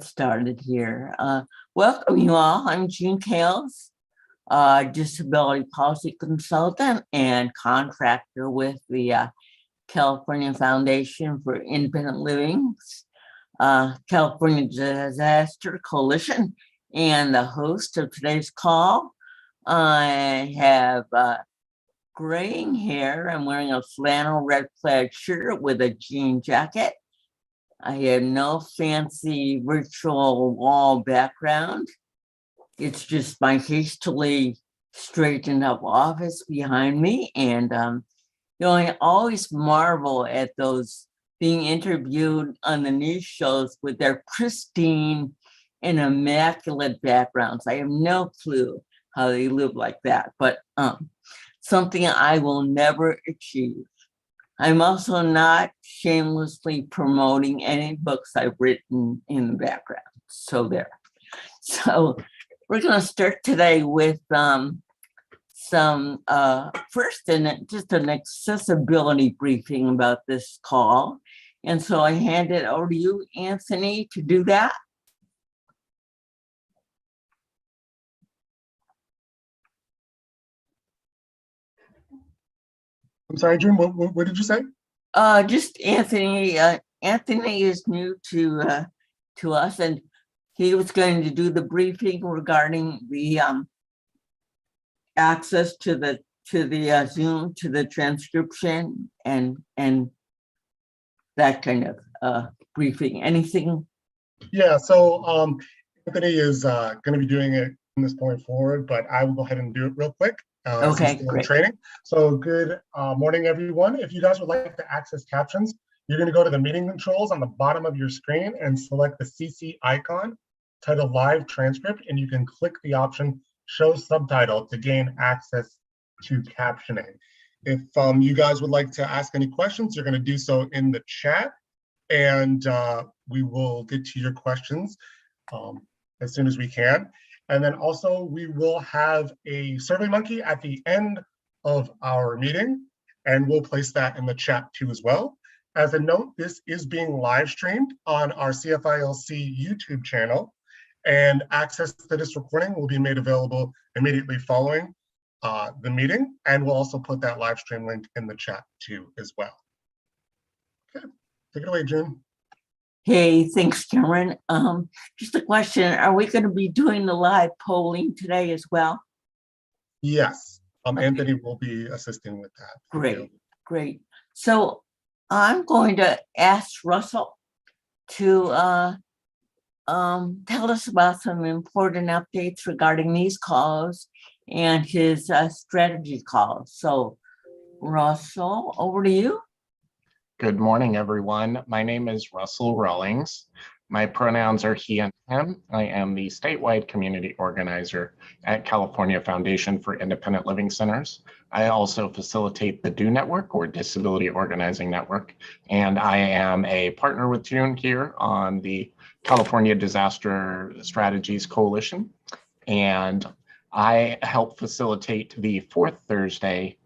Started here. Welcome you all. I'm Jean Kales, disability policy consultant and contractor with the California Foundation for Independent Living's California Disaster Coalition, and the host of today's call. I have graying hair. I'm wearing a flannel red plaid shirt with a jean jacket. I have no fancy virtual wall background. It's just my hastily straightened up office behind me. And, I always marvel at those being interviewed on the news shows with their pristine and immaculate backgrounds. I have no clue how they live like that, but something I will never achieve. I'm also not shamelessly promoting any books I've written in the background. So there. So we're going to start today with first just an accessibility briefing about this call. And so I hand it over to you, Anthony, to do that. I'm sorry, Jim, what did you say? Just Anthony. Anthony is new to us, and he was going to do the briefing regarding the access to the Zoom, to the transcription, and that kind of briefing. Anything? Yeah. So Anthony is going to be doing it from this point forward, but I will go ahead and do it real quick. Okay, great. Training. So good morning, everyone. If you guys would like to access captions, you're going to go to the meeting controls on the bottom of your screen and select the CC icon titled Live Transcript, and you can click the option Show Subtitle to gain access to captioning. If you guys would like to ask any questions, you're going to do so in the chat, and we will get to your questions as soon as we can. And then also we will have a SurveyMonkey at the end of our meeting, and we'll place that in the chat too as well. As a note, this is being live streamed on our CFILC YouTube channel, and access to this recording will be made available immediately following the meeting. And we'll also put that live stream link in the chat too as well. Okay, take it away, June. Hey, thanks, Cameron. Just a question. Are we going to be doing the live polling today as well? Yes, okay. Anthony will be assisting with that. Great, great. So I'm going to ask Russell to tell us about some important updates regarding these calls and his strategy calls. So Russell, over to you. Good morning, everyone. My name is Russell Rawlings. My pronouns are he and him. I am the statewide community organizer at California Foundation for Independent Living Centers. I also facilitate the DO Network, or Disability Organizing Network, and I am a partner with June here on the California Disaster Strategies Coalition. And I help facilitate the fourth Thursday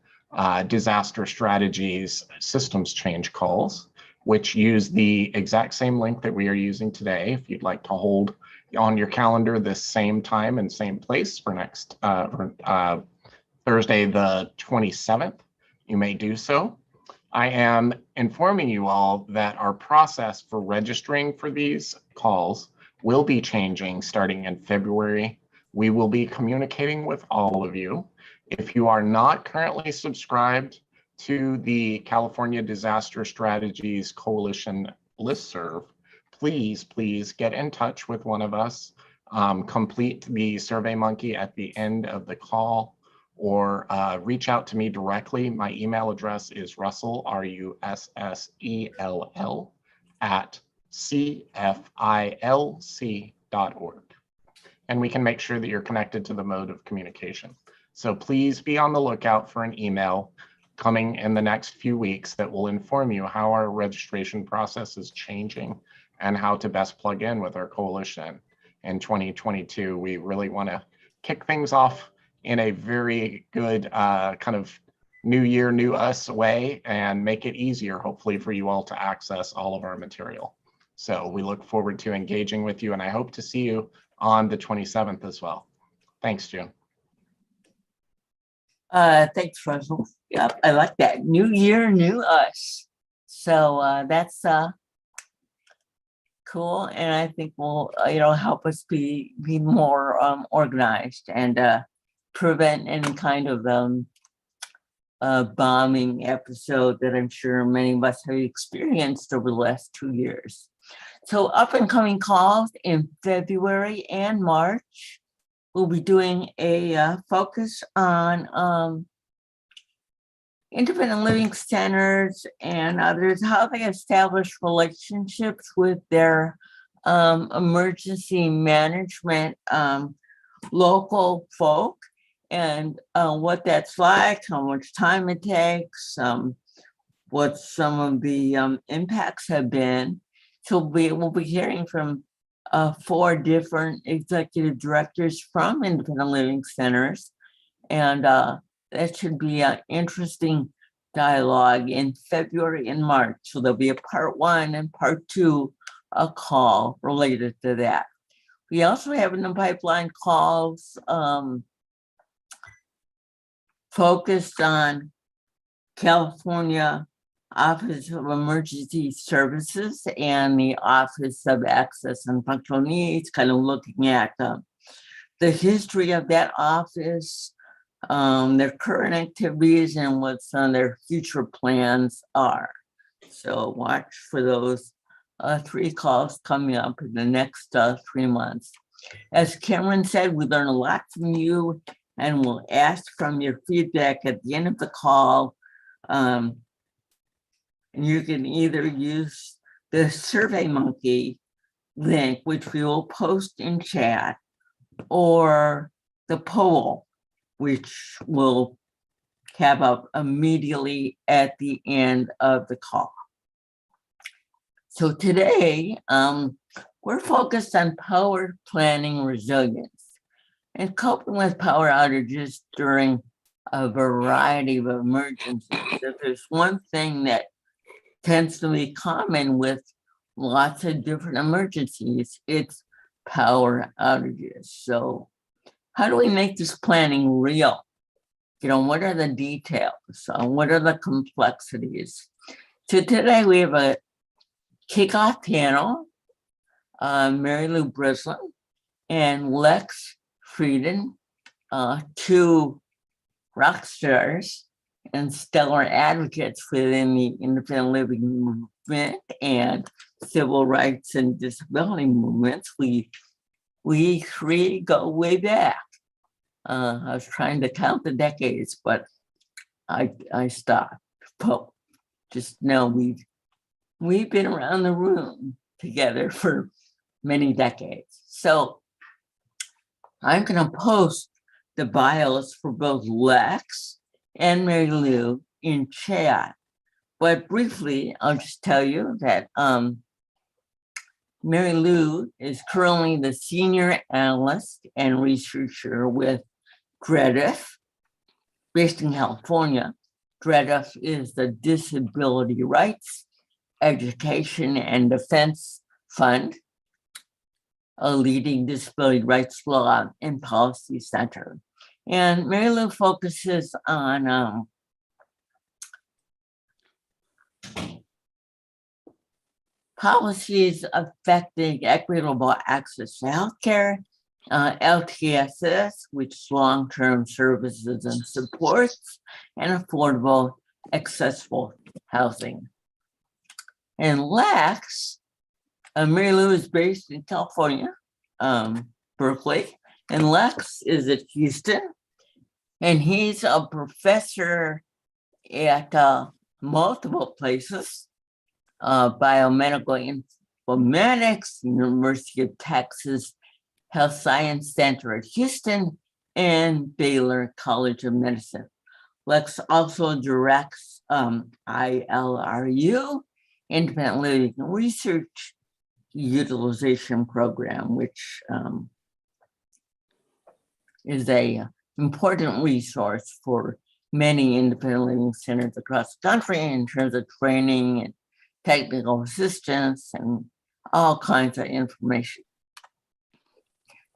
disaster strategies systems change calls, which use the exact same link that we are using today. If you'd like to hold on your calendar this same time and same place for next Thursday, the 27th, you may do so. I am informing you all that our process for registering for these calls will be changing starting in February. We will be communicating with all of you. If you are not currently subscribed to the California Disaster Strategies Coalition listserv, please get in touch with one of us, complete the SurveyMonkey at the end of the call, or reach out to me directly. My email address is Russell, RUSSELL, at cfilc.org. And we can make sure that you're connected to the mode of communication. So please be on the lookout for an email coming in the next few weeks that will inform you how our registration process is changing and how to best plug in with our coalition. In 2022, we really want to kick things off in a very good kind of new year, new us way, and make it easier, hopefully, for you all to access all of our material. So we look forward to engaging with you, and I hope to see you on the 27th as well. Thanks, June. Thanks, Russell. Yep, I like that. New year, new us. So that's cool, and I think will help us be more organized and prevent any kind of bombing episode that I'm sure many of us have experienced over the last 2 years. So up and coming calls in February and March, we'll be doing a focus on independent living centers and others, how they establish relationships with their emergency management local folk, and what that's like, how much time it takes, what some of the impacts have been. So we'll be hearing from 4 different executive directors from independent living centers, and that should be an interesting dialogue in February and March. So there'll be a part 1 and part 2, a call related to that. We also have in the pipeline calls focused on California Office of Emergency Services and the Office of Access and Functional Needs, kind of looking at the history of that office, their current activities, and what some of their future plans are. So watch for those 3 calls coming up in the next 3 months. As Cameron said, we learn a lot from you, and we'll ask from your feedback at the end of the call. And you can either use the SurveyMonkey link, which we will post in chat, or the poll, which will have up immediately at the end of the call. So today, we're focused on power planning resilience and coping with power outages during a variety of emergencies. If there's one thing that tends to be common with lots of different emergencies, it's power outages. So how do we make this planning real? What are the details? What are the complexities? So today we have a kickoff panel, Mary Lou Breslin and Lex Frieden, 2 rock stars and stellar advocates within the independent living movement and civil rights and disability movements. We 3 go way back. I was trying to count the decades, but I stopped. But just know we've been around the room together for many decades. So I'm going to post the bios for both Lex and Mary Lou in chat. But briefly, I'll just tell you that Mary Lou is currently the senior analyst and researcher with DREDF, based in California. DREDF is the Disability Rights, Education, and Defense Fund, a leading disability rights law and policy center. And Mary Lou focuses on policies affecting equitable access to healthcare, LTSS, which is long-term services and supports, and affordable, accessible housing. And Lex, Mary Lou is based in California, Berkeley, and Lex is at Houston, and he's a professor at multiple places, biomedical informatics, University of Texas Health Science Center at Houston, and Baylor College of Medicine. Lex also directs ILRU, Independent Living Research Utilization Program, which is a important resource for many independent living centers across the country in terms of training and technical assistance and all kinds of information.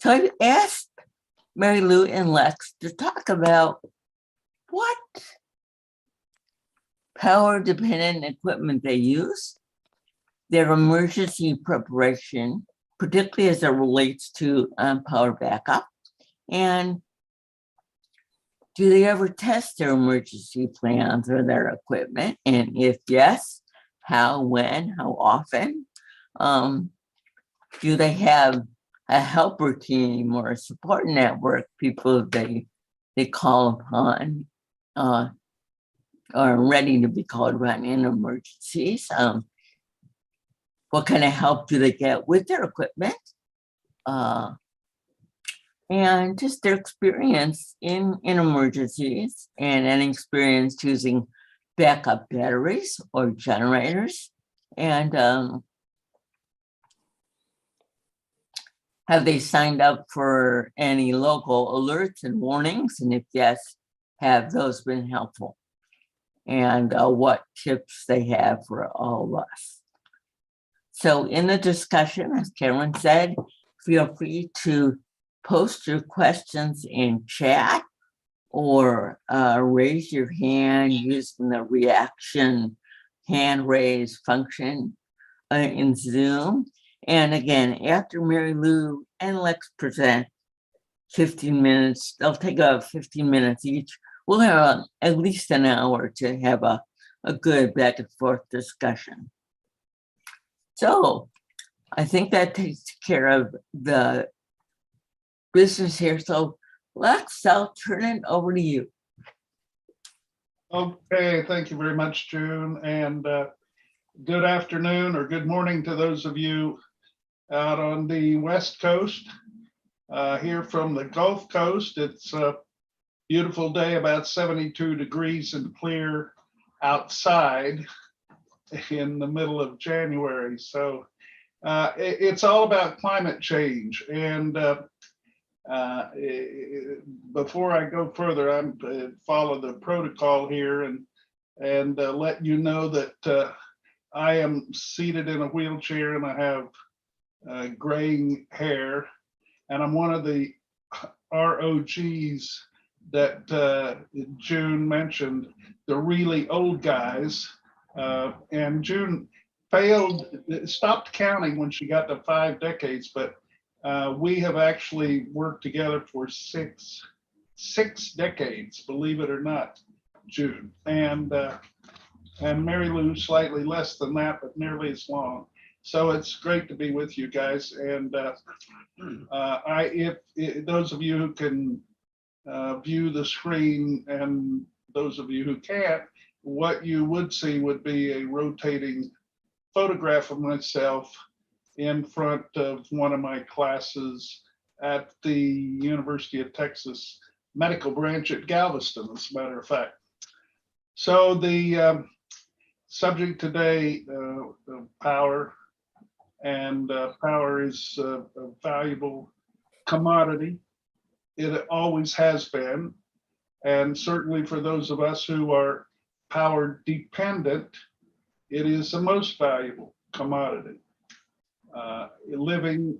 So I've asked Mary Lou and Lex to talk about what power-dependent equipment they use, their emergency preparation, particularly as it relates to power backup, and do they ever test their emergency plans or their equipment? And if yes, how, when, how often? Do they have a helper team or a support network, people they call upon are ready to be called upon in emergencies? What kind of help do they get with their equipment? And just their experience in emergencies and any experience using backup batteries or generators. And have they signed up for any local alerts and warnings? And if yes, have those been helpful? And what tips they have for all of us. So in the discussion, as Karen said, feel free to post your questions in chat or raise your hand using the reaction hand raise function in Zoom. And again, after Mary Lou and Lex present 15 minutes, they'll take about 15 minutes each. We'll have at least an hour to have a good back and forth discussion. So I think that takes care of the business here. So Lex, I'll turn it over to you. Okay, thank you very much, June, and good afternoon or good morning to those of you out on the West Coast. Here from the Gulf Coast, it's a beautiful day, about 72 degrees and clear outside in the middle of January. So it's all about climate change. And before I go further, I'm follow the protocol here and let you know that I am seated in a wheelchair and I have graying hair, and I'm one of the ROGs that June mentioned, the really old guys. And June stopped counting when she got to 5 decades, but we have actually worked together for six decades, believe it or not, June. And Mary Lou slightly less than that, but nearly as long. So it's great to be with you guys. And if those of you who can view the screen and those of you who can't, what you would see would be a rotating photograph of myself in front of one of my classes at the University of Texas Medical Branch at Galveston, as a matter of fact. So the subject today, power, and power is a valuable commodity. It always has been, and certainly for those of us who are power dependent, it is the most valuable commodity. Living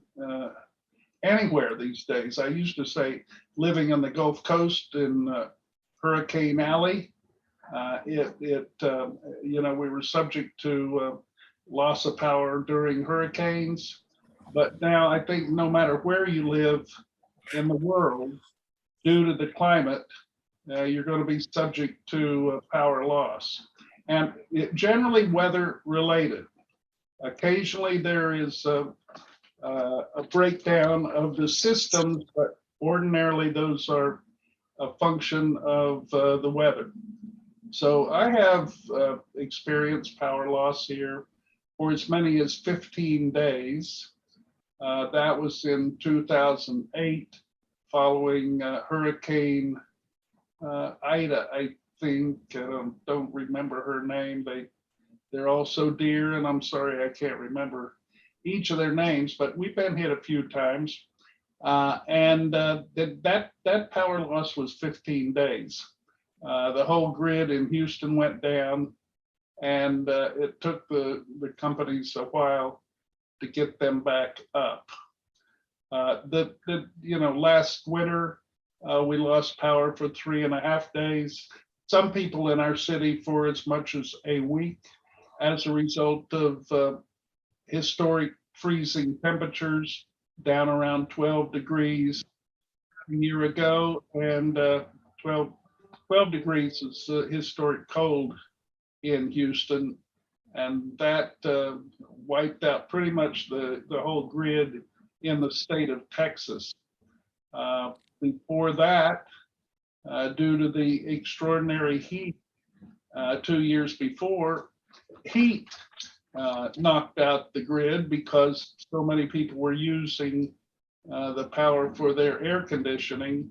anywhere these days. I used to say living on the Gulf Coast in Hurricane Alley, you know, we were subject to loss of power during hurricanes, but now I think no matter where you live in the world, due to the climate, you're going to be subject to power loss, and it generally weather related. Occasionally there is a breakdown of the systems, but ordinarily those are a function of the weather. So I have experienced power loss here for as many as 15 days. That was in 2008, following Hurricane Ida, I think. Don't remember her name. They're all so dear, and I'm sorry I can't remember each of their names, but we've been hit a few times. And that power loss was 15 days. The whole grid in Houston went down, and it took the companies a while to get them back up. Last winter, we lost power for 3.5 days. Some people in our city for as much as a week as a result of historic freezing temperatures down around 12 degrees a year ago, and 12 degrees is historic cold in Houston, and that wiped out pretty much the whole grid in the state of Texas. Before that, due to the extraordinary heat 2 years before, heat knocked out the grid because so many people were using the power for their air conditioning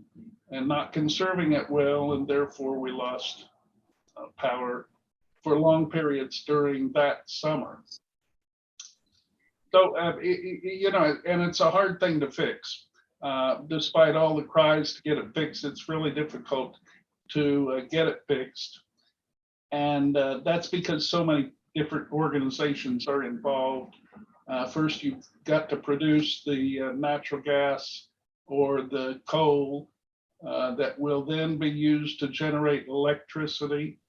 and not conserving it well, and therefore we lost power for long periods during that summer. So, and it's a hard thing to fix. Despite all the cries to get it fixed, it's really difficult to get it fixed. And that's because so many different organizations are involved. First, you've got to produce the natural gas or the coal that will then be used to generate electricity.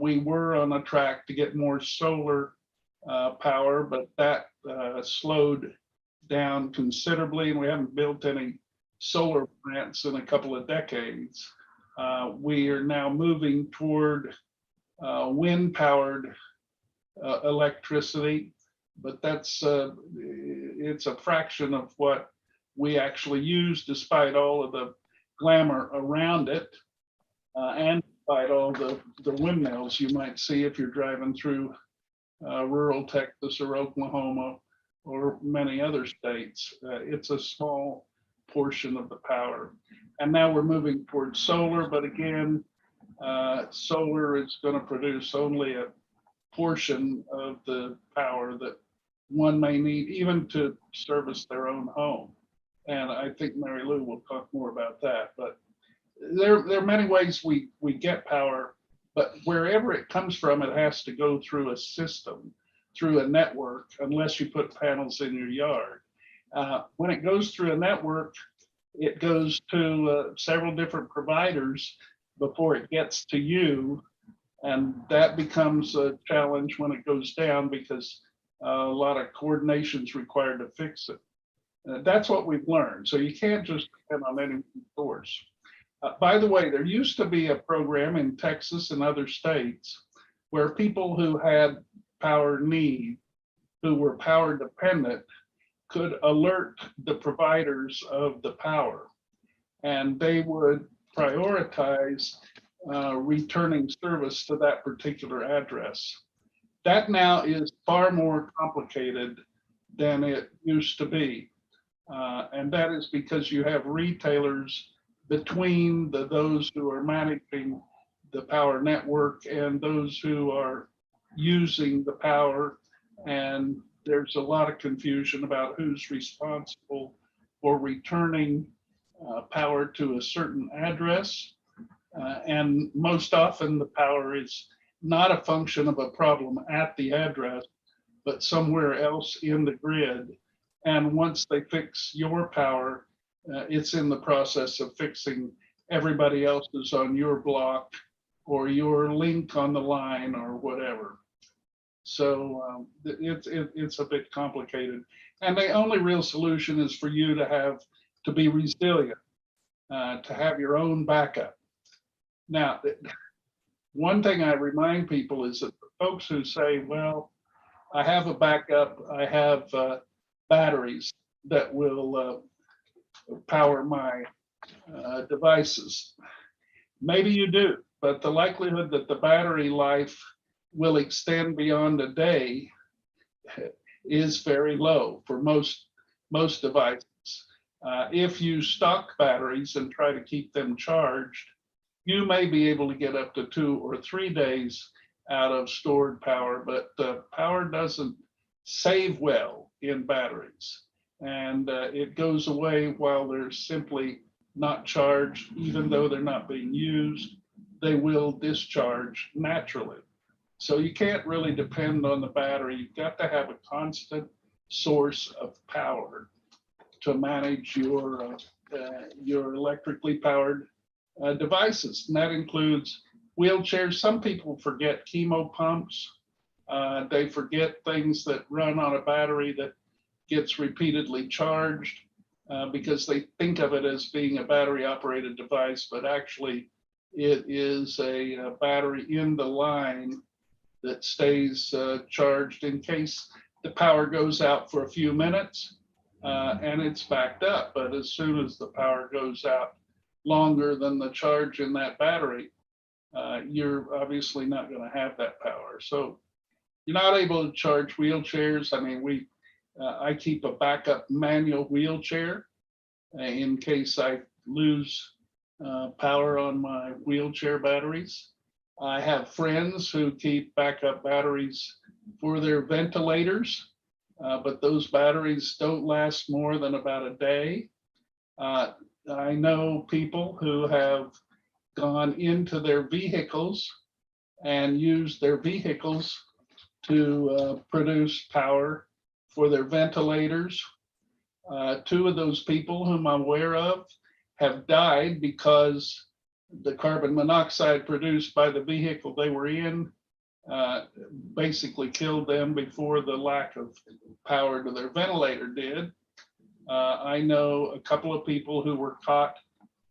We were on a track to get more solar power, but that slowed down considerably, and we haven't built any solar plants in a couple of decades. We are now moving toward wind-powered electricity, but that's it's a fraction of what we actually use, despite all of the glamour around it, and despite all the windmills you might see if you're driving through rural Texas or Oklahoma or many other states. It's a small portion of the power. And now we're moving towards solar, but again, solar is going to produce only a portion of the power that one may need even to service their own home. And I think Mary Lou will talk more about that. But there are many ways we get power, but wherever it comes from, it has to go through a system, through a network, unless you put panels in your yard. When it goes through a network, it goes to several different providers before it gets to you. And that becomes a challenge when it goes down because a lot of coordination is required to fix it. That's what we've learned. So you can't just depend on any source. By the way, there used to be a program in Texas and other states where people who had power need, who were power dependent, could alert the providers of the power, and they would prioritize returning service to that particular address. That now is far more complicated than it used to be. And that is because you have retailers between those who are managing the power network and those who are using the power. And there's a lot of confusion about who's responsible for returning power to a certain address. And most often the power is not a function of a problem at the address, but somewhere else in the grid. And once they fix your power, it's in the process of fixing everybody else's on your block or your link on the line or whatever. So it's a bit complicated. And the only real solution is for you to be resilient, to have your own backup. Now, one thing I remind people is that the folks who say, well, I have a backup, I have batteries that will power my devices. Maybe you do, but the likelihood that the battery life will extend beyond a day is very low for most devices. If you stock batteries and try to keep them charged, you may be able to get up to 2 or 3 days out of stored power, but power doesn't save well in batteries. And it goes away while they're simply not charged, even though they're not being used, they will discharge naturally. So you can't really depend on the battery. You've got to have a constant source of power to manage your electrically powered devices. And that includes wheelchairs. Some people forget chemo pumps. They forget things that run on a battery that gets repeatedly charged because they think of it as being a battery operated device, but actually it is a battery in the line that stays charged in case the power goes out for a few minutes and it's backed up. But as soon as the power goes out longer than the charge in that battery, you're obviously not going to have that power. So you're not able to charge wheelchairs. I mean, I keep a backup manual wheelchair in case I lose power on my wheelchair batteries. I have friends who keep backup batteries for their ventilators, but those batteries don't last more than about a day. I know people who have gone into their vehicles and used their vehicles to produce power for their ventilators. Two of those people whom I'm aware of have died because the carbon monoxide produced by the vehicle they were in basically killed them before the lack of power to their ventilator did. I know a couple of people who were caught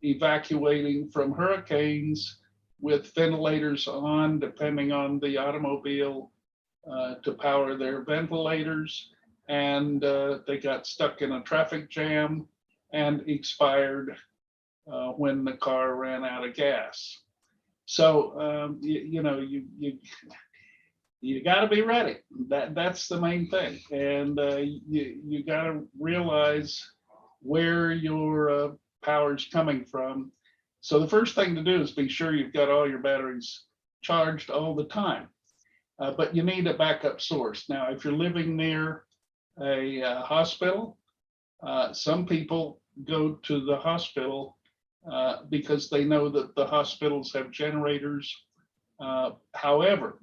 evacuating from hurricanes with ventilators on, depending on the automobile, to power their ventilators, and they got stuck in a traffic jam and expired when the car ran out of gas. So you got to be ready. That's the main thing, and you got to realize where your power is coming from. So the first thing to do is be sure you've got all your batteries charged all the time. But you need a backup source. Now, if you're living near a hospital, some people go to the hospital because they know that the hospitals have generators. However,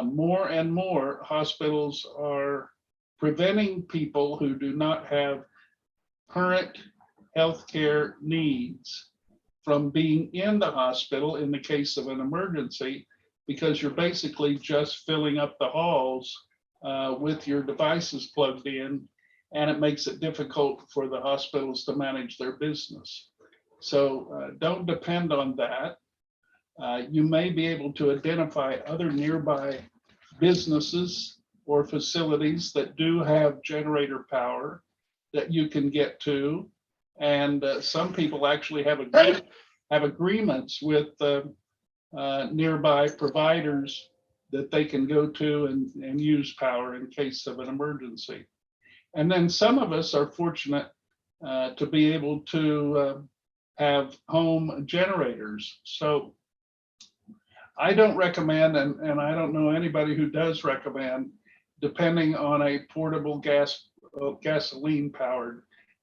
more and more hospitals are preventing people who do not have current healthcare needs from being in the hospital in the case of an emergency, because you're basically just filling up the halls with your devices plugged in, and it makes it difficult for the hospitals to manage their business. So don't depend on that. You may be able to identify other nearby businesses or facilities that do have generator power that you can get to. And some people actually have agreements with nearby providers that they can go to and use power in case of an emergency. And then some of us are fortunate to be able to have home generators. So I don't recommend, and I don't know anybody who does recommend, depending on a portable gasoline powered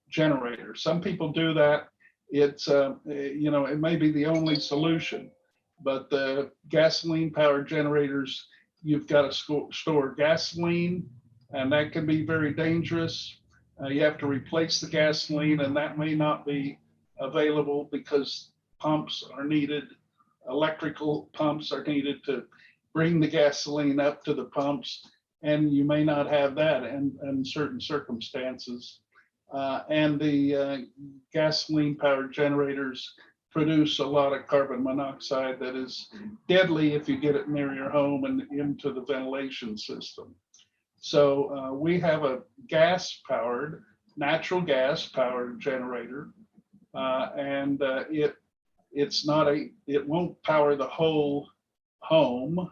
generator. Some people do that. It's it may be the only solution, but the gasoline powered generators, you've got to store gasoline, and that can be very dangerous. You have to replace the gasoline, and that may not be available because pumps are needed. Electrical pumps are needed to bring the gasoline up to the pumps, and you may not have that in certain circumstances. And the gasoline powered generators produce a lot of carbon monoxide that is deadly if you get it near your home and into the ventilation system. So we have a natural gas powered generator, and it won't power the whole home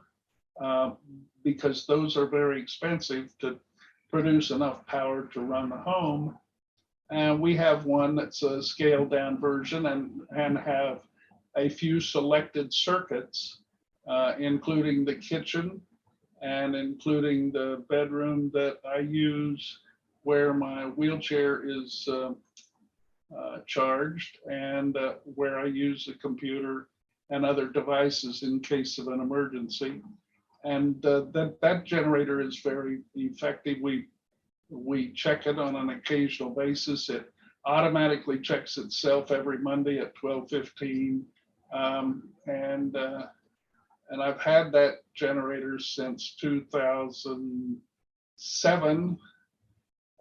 because those are very expensive to produce enough power to run the home. And we have one that's a scaled down version and have a few selected circuits, including the kitchen and including the bedroom that I use where my wheelchair is charged, and where I use a computer and other devices in case of an emergency. And that generator is very effective. We check it on an occasional basis. It automatically checks itself every Monday at 12:15. And I've had that generator since 2007,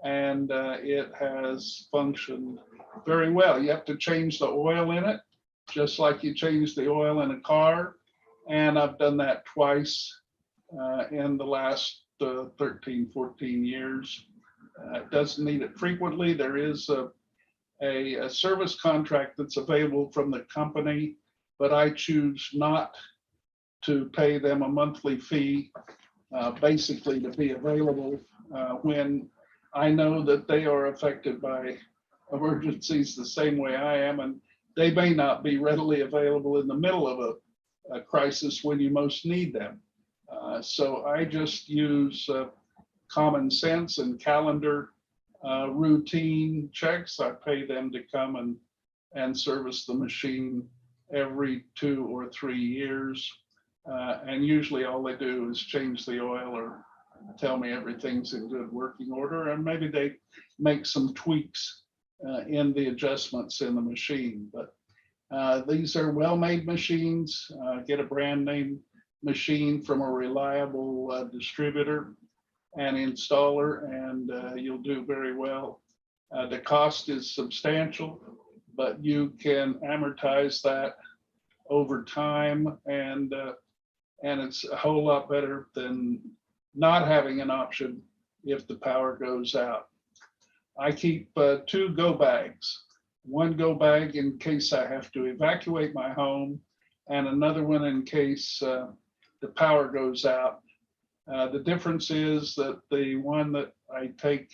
and it has functioned very well. You have to change the oil in it, just like you change the oil in a car. And I've done that twice in the last 13, 14 years. It doesn't need it frequently. There is a service contract that's available from the company, but I choose not to pay them a monthly fee, basically to be available when I know that they are affected by emergencies the same way I am, and they may not be readily available in the middle of a crisis when you most need them. So I just use common sense and calendar routine checks. I pay them to come and service the machine every 2 or 3 years. And usually all they do is change the oil or tell me everything's in good working order, and maybe they make some tweaks in the adjustments in the machine. But these are well-made machines. Get a brand name machine from a reliable distributor and installer, and you'll do very well. The cost is substantial, but you can amortize that over time, and it's a whole lot better than not having an option if the power goes out. I keep 2 go bags. One go bag in case I have to evacuate my home, and another one in case the power goes out. The difference is that the one that I take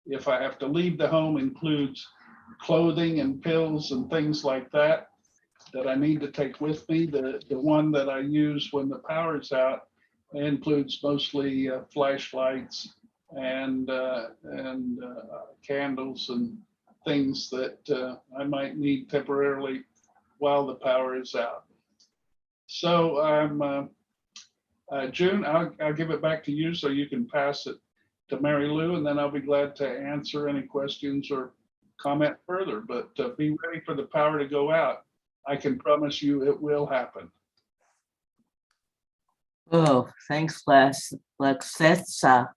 if I have to leave the home includes clothing and pills and things like that I need to take with me. The one that I use when the power's out includes mostly flashlights and candles and things that I might need temporarily while the power is out. So I'm June, I'll give it back to you so you can pass it to Mary Lou, and then I'll be glad to answer any questions or comment further. But be ready for the power to go out. I can promise you it will happen. Oh, thanks, Lex. That's a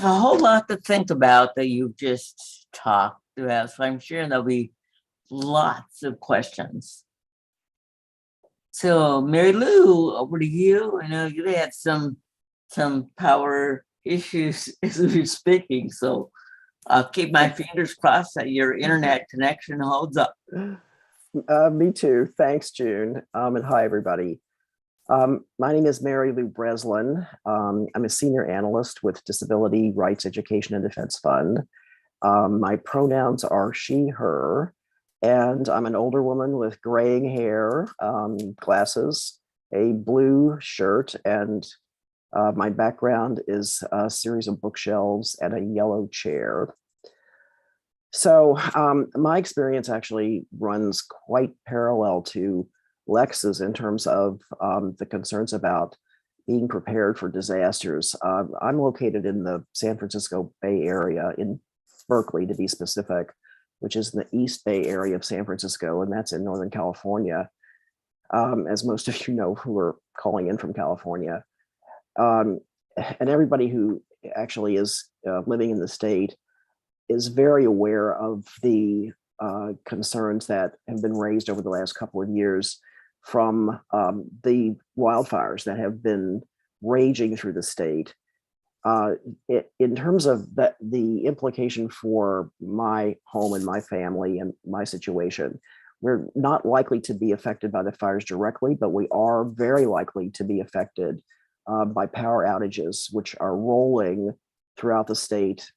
whole lot to think about that you just talked about. So I'm sure there'll be lots of questions. So Mary Lou, over to you. I know you had some power issues as we were speaking, so I'll keep my fingers crossed that your internet connection holds up. Me too. Thanks, June. And hi, everybody. My name is Mary Lou Breslin. I'm a senior analyst with Disability Rights Education and Defense Fund. My pronouns are she, her, and I'm an older woman with graying hair, glasses, a blue shirt, and my background is a series of bookshelves and a yellow chair. So my experience actually runs quite parallel to Lex's in terms of the concerns about being prepared for disasters. I'm located in the San Francisco Bay Area, in Berkeley to be specific, which is in the East Bay area of San Francisco, and that's in Northern California, as most of you know who are calling in from California. And everybody who actually is living in the state is very aware of the concerns that have been raised over the last couple of years from the wildfires that have been raging through the state. In terms of the implication for my home and my family and my situation, we're not likely to be affected by the fires directly, but we are very likely to be affected by power outages, which are rolling throughout the state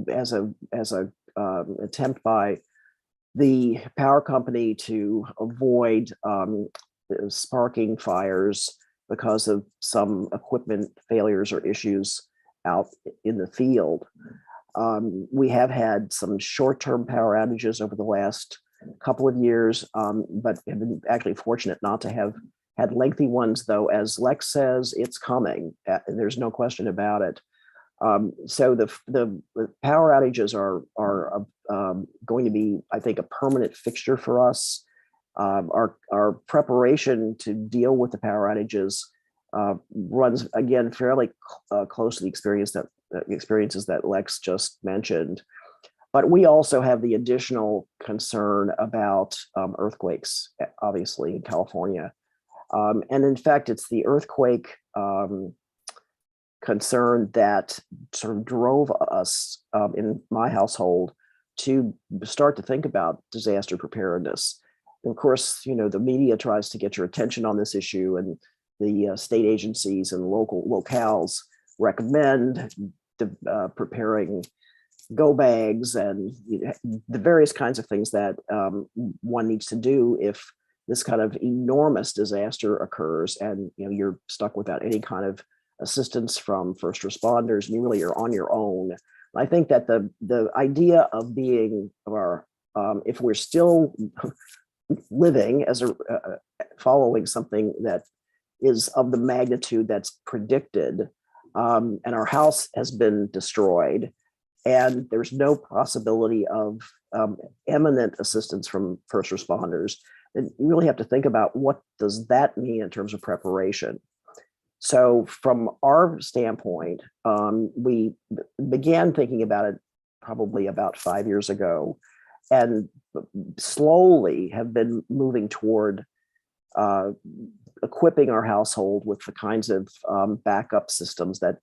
as a attempt by the power company to avoid sparking fires because of some equipment failures or issues out in the field. We have had some short-term power outages over the last couple of years, but have been actually fortunate not to have had lengthy ones, though, as Lex says, it's coming. There's no question about it. So the power outages are going to be, I think, a permanent fixture for us. Our preparation to deal with the power outages runs again fairly close to the experiences that Lex just mentioned. But we also have the additional concern about earthquakes, obviously, in California. And in fact, it's the earthquake concern that sort of drove us in my household to start to think about disaster preparedness. And of course, you know, the media tries to get your attention on this issue, and the state agencies and locales recommend preparing go bags and the various kinds of things that one needs to do if this kind of enormous disaster occurs, and you're stuck without any kind of assistance from first responders, and you really are on your own. I think that the idea of being, or if we're still living as following something that is of the magnitude that's predicted, and our house has been destroyed, and there's no possibility of imminent assistance from first responders, then you really have to think about what does that mean in terms of preparation. So from our standpoint, we began thinking about it probably about 5 years ago, and slowly have been moving toward equipping our household with the kinds of backup systems that,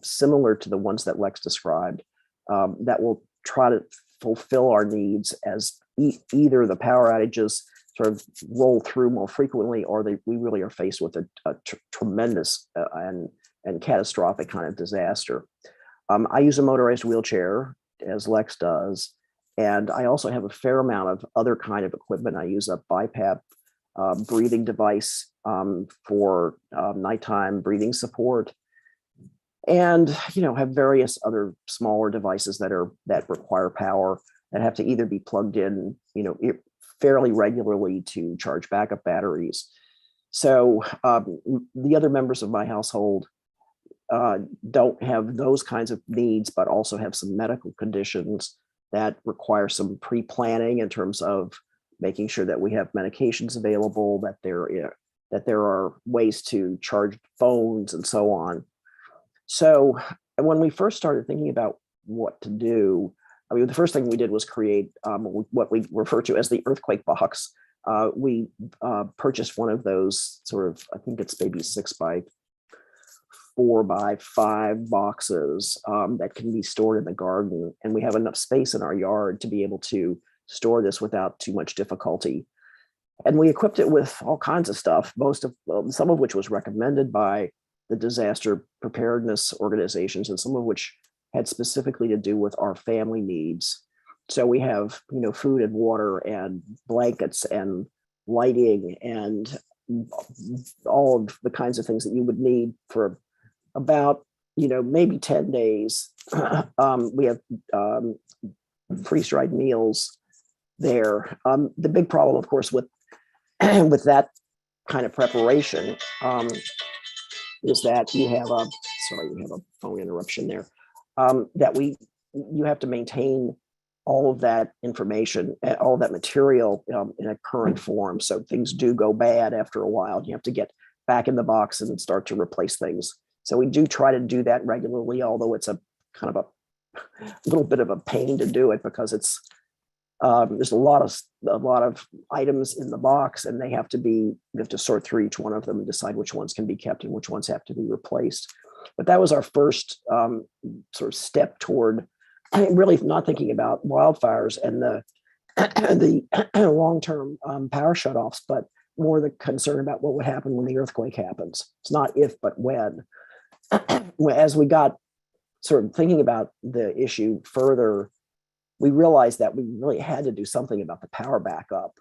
similar to the ones that Lex described, that will try to fulfill our needs as either the power outages sort of roll through more frequently, or we really are faced with a tremendous and catastrophic kind of disaster. I use a motorized wheelchair, as Lex does, and I also have a fair amount of other kind of equipment. I use a BiPAP breathing device for nighttime breathing support, and have various other smaller devices that require power, that have to either be plugged in fairly regularly to charge backup batteries. So the other members of my household don't have those kinds of needs, but also have some medical conditions that require some pre-planning in terms of making sure that we have medications available, that there are ways to charge phones and so on. So when we first started thinking about what to do, I mean, the first thing we did was create what we refer to as the earthquake box. We purchased one of those sort of, I think it's maybe 6x4 by 5 boxes that can be stored in the garden. And we have enough space in our yard to be able to store this without too much difficulty. And we equipped it with all kinds of stuff, some of which was recommended by the disaster preparedness organizations, and some of which had specifically to do with our family needs. So we have, food and water and blankets and lighting and all of the kinds of things that you would need for about, maybe 10 days. We have freeze-dried meals there. The big problem, of course, with that kind of preparation is that you have a phone interruption there. You have to maintain all of that information, all of that material in a current form. So things do go bad after a while. You have to get back in the box and start to replace things. So we do try to do that regularly, although it's a kind of a little bit of a pain to do it, because it's there's a lot of items in the box, and you have to sort through each one of them and decide which ones can be kept and which ones have to be replaced. But that was our first sort of step toward really not thinking about wildfires and the long-term power shutoffs, but more the concern about what would happen when the earthquake happens. It's not if, but when. As we got sort of thinking about the issue further, we realized that we really had to do something about the power backup,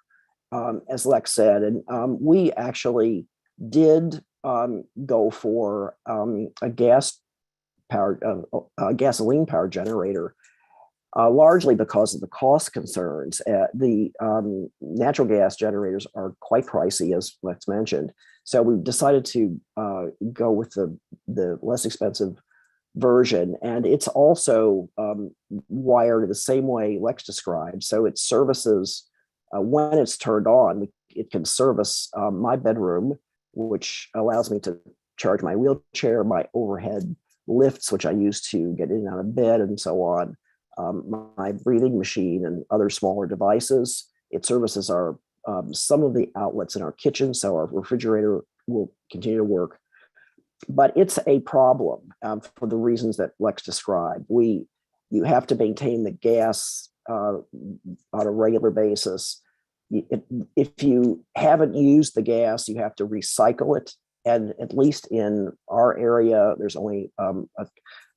as Lex said. And we actually did go for a gasoline power generator, largely because of the cost concerns. The natural gas generators are quite pricey, as Lex mentioned. So we decided to go with the less expensive version, and it's also wired the same way Lex described. So it services, when it's turned on, it can service my bedroom, which allows me to charge my wheelchair, my overhead lifts, which I use to get in and out of bed and so on, my breathing machine and other smaller devices. It services our some of the outlets in our kitchen, so our refrigerator will continue to work. But it's a problem for the reasons that Lex described. You have to maintain the gas on a regular basis. If you haven't used the gas, you have to recycle it. And at least in our area, there's only a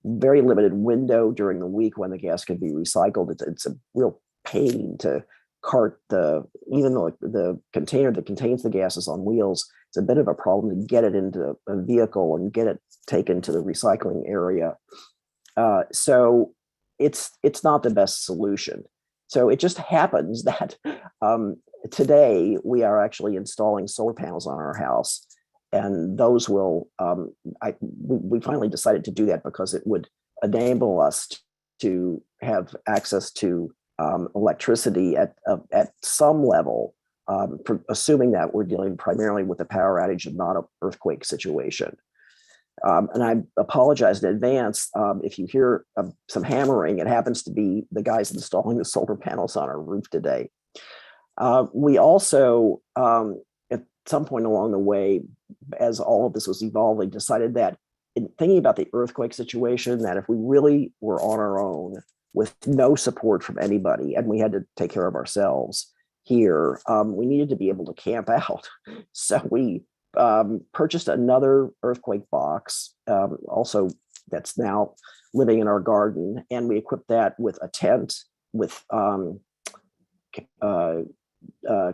very limited window during the week when the gas can be recycled. It's a real pain to cart even though the container that contains the gas is on wheels, it's a bit of a problem to get it into a vehicle and get it taken to the recycling area. So it's not the best solution. So it just happens that today we are actually installing solar panels on our house. And those will, we finally decided to do that because it would enable us to have access to electricity at some level, assuming that we're dealing primarily with a power outage and not an earthquake situation. And I apologize in advance if you hear some hammering. It happens to be the guys installing the solar panels on our roof today. We also, at some point along the way, as all of this was evolving, decided that in thinking about the earthquake situation, that if we really were on our own with no support from anybody and we had to take care of ourselves here, we needed to be able to camp out. So we purchased another earthquake box, also that's now living in our garden, and we equipped that with a tent, with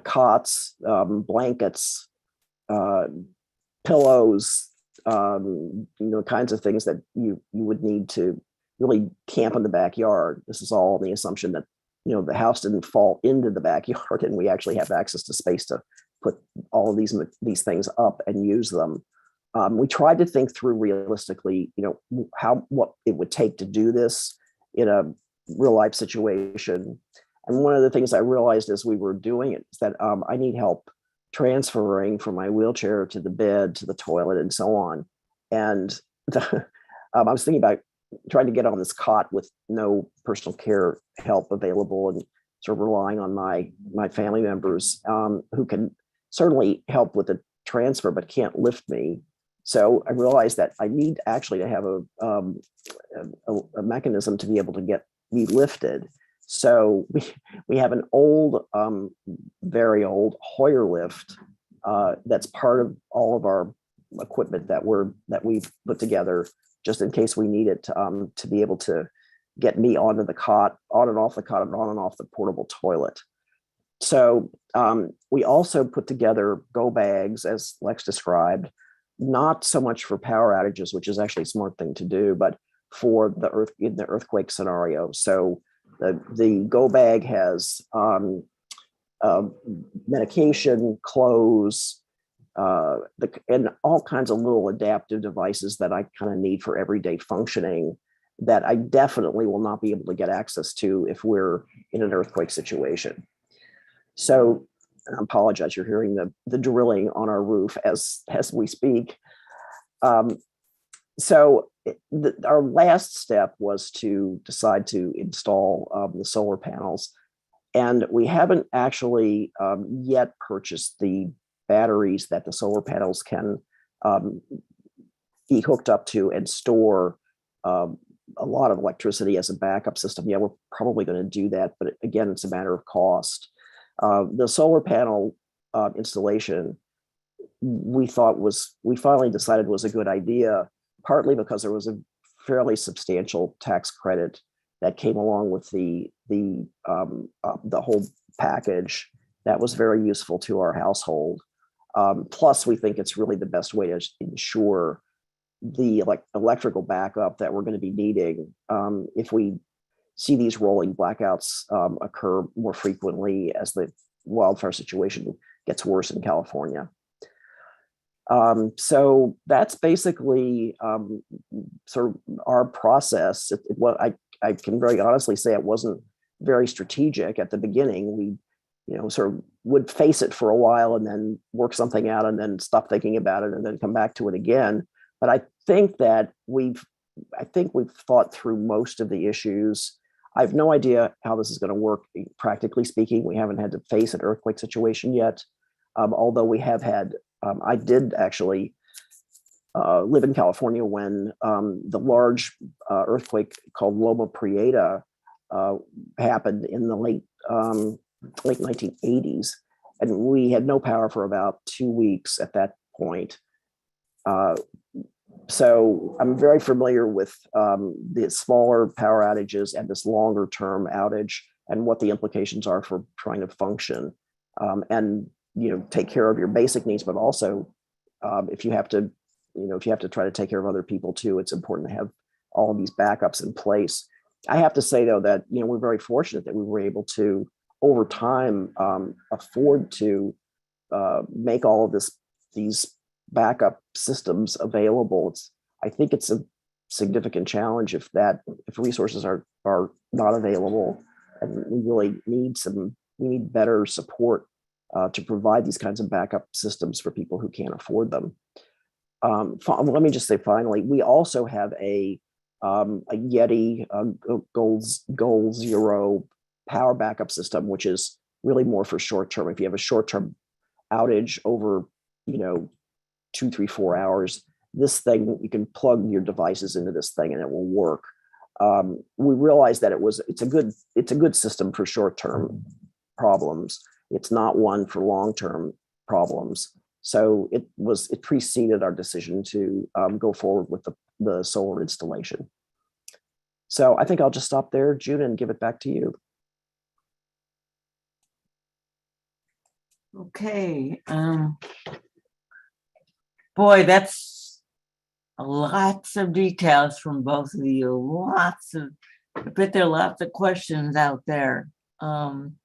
cots, blankets, pillows, kinds of things that you would need to really camp in the backyard. This is all the assumption that the house didn't fall into the backyard and we actually have access to space to put all of these things up and use them. We tried to think through realistically, what it would take to do this in a real life situation. And one of the things I realized as we were doing it is that I need help transferring from my wheelchair to the bed, to the toilet, and so on. And I was thinking about trying to get on this cot with no personal care help available, and sort of relying on my family members who can certainly help with the transfer, but can't lift me. So I realized that I need actually to have a mechanism to be able to be lifted. So we have an old, very old Hoyer lift that's part of all of our equipment that we've put together just in case we need it to be able to get me onto the cot, on and off the cot, and on and off the portable toilet. So we also put together go bags, as Lex described, not so much for power outages, which is actually a smart thing to do, but for in the earthquake scenario. So the go bag has medication, clothes, and all kinds of little adaptive devices that I kind of need for everyday functioning that I definitely will not be able to get access to if we're in an earthquake situation. So I apologize, you're hearing the drilling on our roof as we speak. So our last step was to decide to install the solar panels. And we haven't actually yet purchased the batteries that the solar panels can be hooked up to and store a lot of electricity as a backup system. Yeah, we're probably going to do that, but again, it's a matter of cost. The solar panel installation, we finally decided was a good idea, partly because there was a fairly substantial tax credit that came along with the whole package that was very useful to our household. Plus, we think it's really the best way to ensure the electrical backup that we're going to be needing if we see these rolling blackouts occur more frequently as the wildfire situation gets worse in California. So that's basically sort of our process. I can very honestly say it wasn't very strategic at the beginning. We, sort of would face it for a while and then work something out and then stop thinking about it and then come back to it again. But I think that we've thought through most of the issues. I have no idea how this is going to work. Practically speaking, we haven't had to face an earthquake situation yet. Although we have had, I did actually live in California when the large earthquake called Loma Prieta happened in the late 1980s, and we had no power for about 2 weeks at that point. So I'm very familiar with the smaller power outages and this longer term outage and what the implications are for trying to function and take care of your basic needs, but also if you have to try to take care of other people too, it's important to have all of these backups in place. I have to say though that we're very fortunate that we were able to over time afford to make all of these backup systems available. I think it's a significant challenge if resources are not available, and we really need better support to provide these kinds of backup systems for people who can't afford them. Let me just say finally, we also have a Yeti Goal Zero power backup system, which is really more for short term. If you have a short term outage over 2, 3, 4 hours, this thing, you can plug your devices into this thing and it will work. We realized that it's a good system for short term problems. It's not one for long term problems. So it preceded our decision to go forward with the solar installation. So I think I'll just stop there, June, and give it back to you. Okay. Boy, that's lots of details from both of you. I bet there are lots of questions out there. And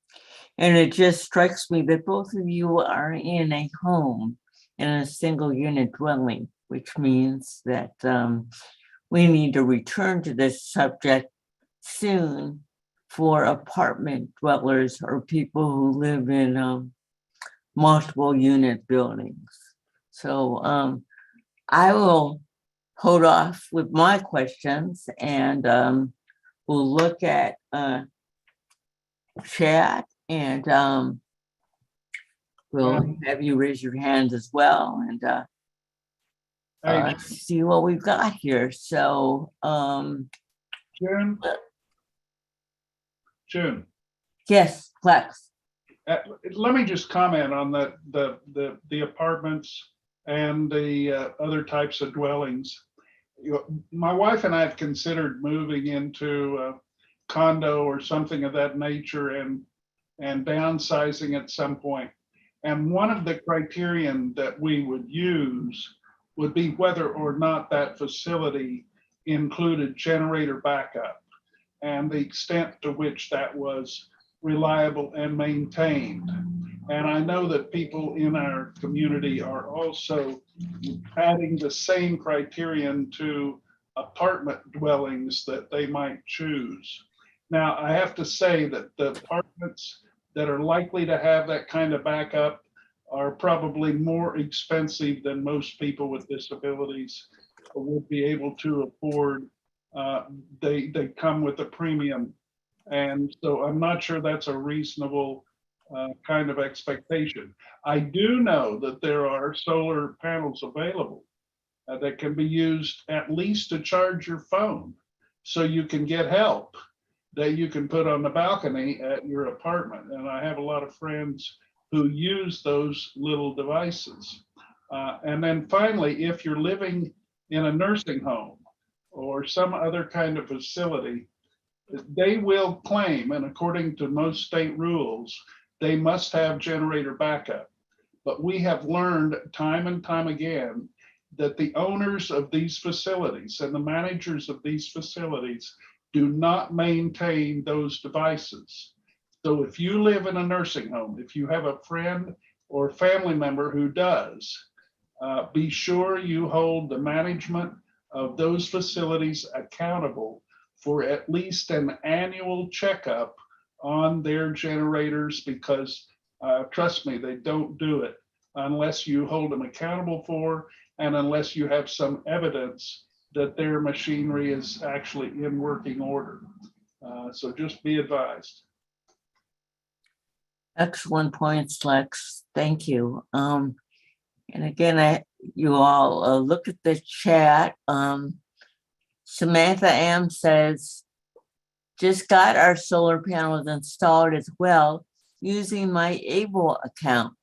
it just strikes me that both of you are in a home, in a single unit dwelling, which means that we need to return to this subject soon for apartment dwellers or people who live in multiple unit buildings. So I will hold off with my questions and we'll look at chat and we'll have you raise your hands as well and see what we've got here. So June. Yes, Flex. Let me just comment on the apartments and the other types of dwellings. My wife and I have considered moving into a condo or something of that nature and downsizing at some point. And one of the criterion that we would use would be whether or not that facility included generator backup and the extent to which that was reliable and maintained. And I know that people in our community are also adding the same criterion to apartment dwellings that they might choose. Now, I have to say that the apartments that are likely to have that kind of backup are probably more expensive than most people with disabilities would be able to afford. They come with a premium. And so I'm not sure that's a reasonable kind of expectation. I do know that there are solar panels available that can be used at least to charge your phone, so you can get help that you can put on the balcony at your apartment. And I have a lot of friends who use those little devices. And then finally, if you're living in a nursing home or some other kind of facility, they will claim, and according to most state rules, they must have generator backup. But we have learned time and time again that the owners of these facilities and the managers of these facilities do not maintain those devices. So if you live in a nursing home, if you have a friend or family member who does, Be sure you hold the management of those facilities accountable for at least an annual checkup on their generators, because trust me, they don't do it unless you hold them accountable for, and unless you have some evidence that their machinery is actually in working order. So just be advised. Excellent points, Lex. Thank you. And again, you all look at the chat. Samantha M says, just got our solar panels installed as well using my Able account.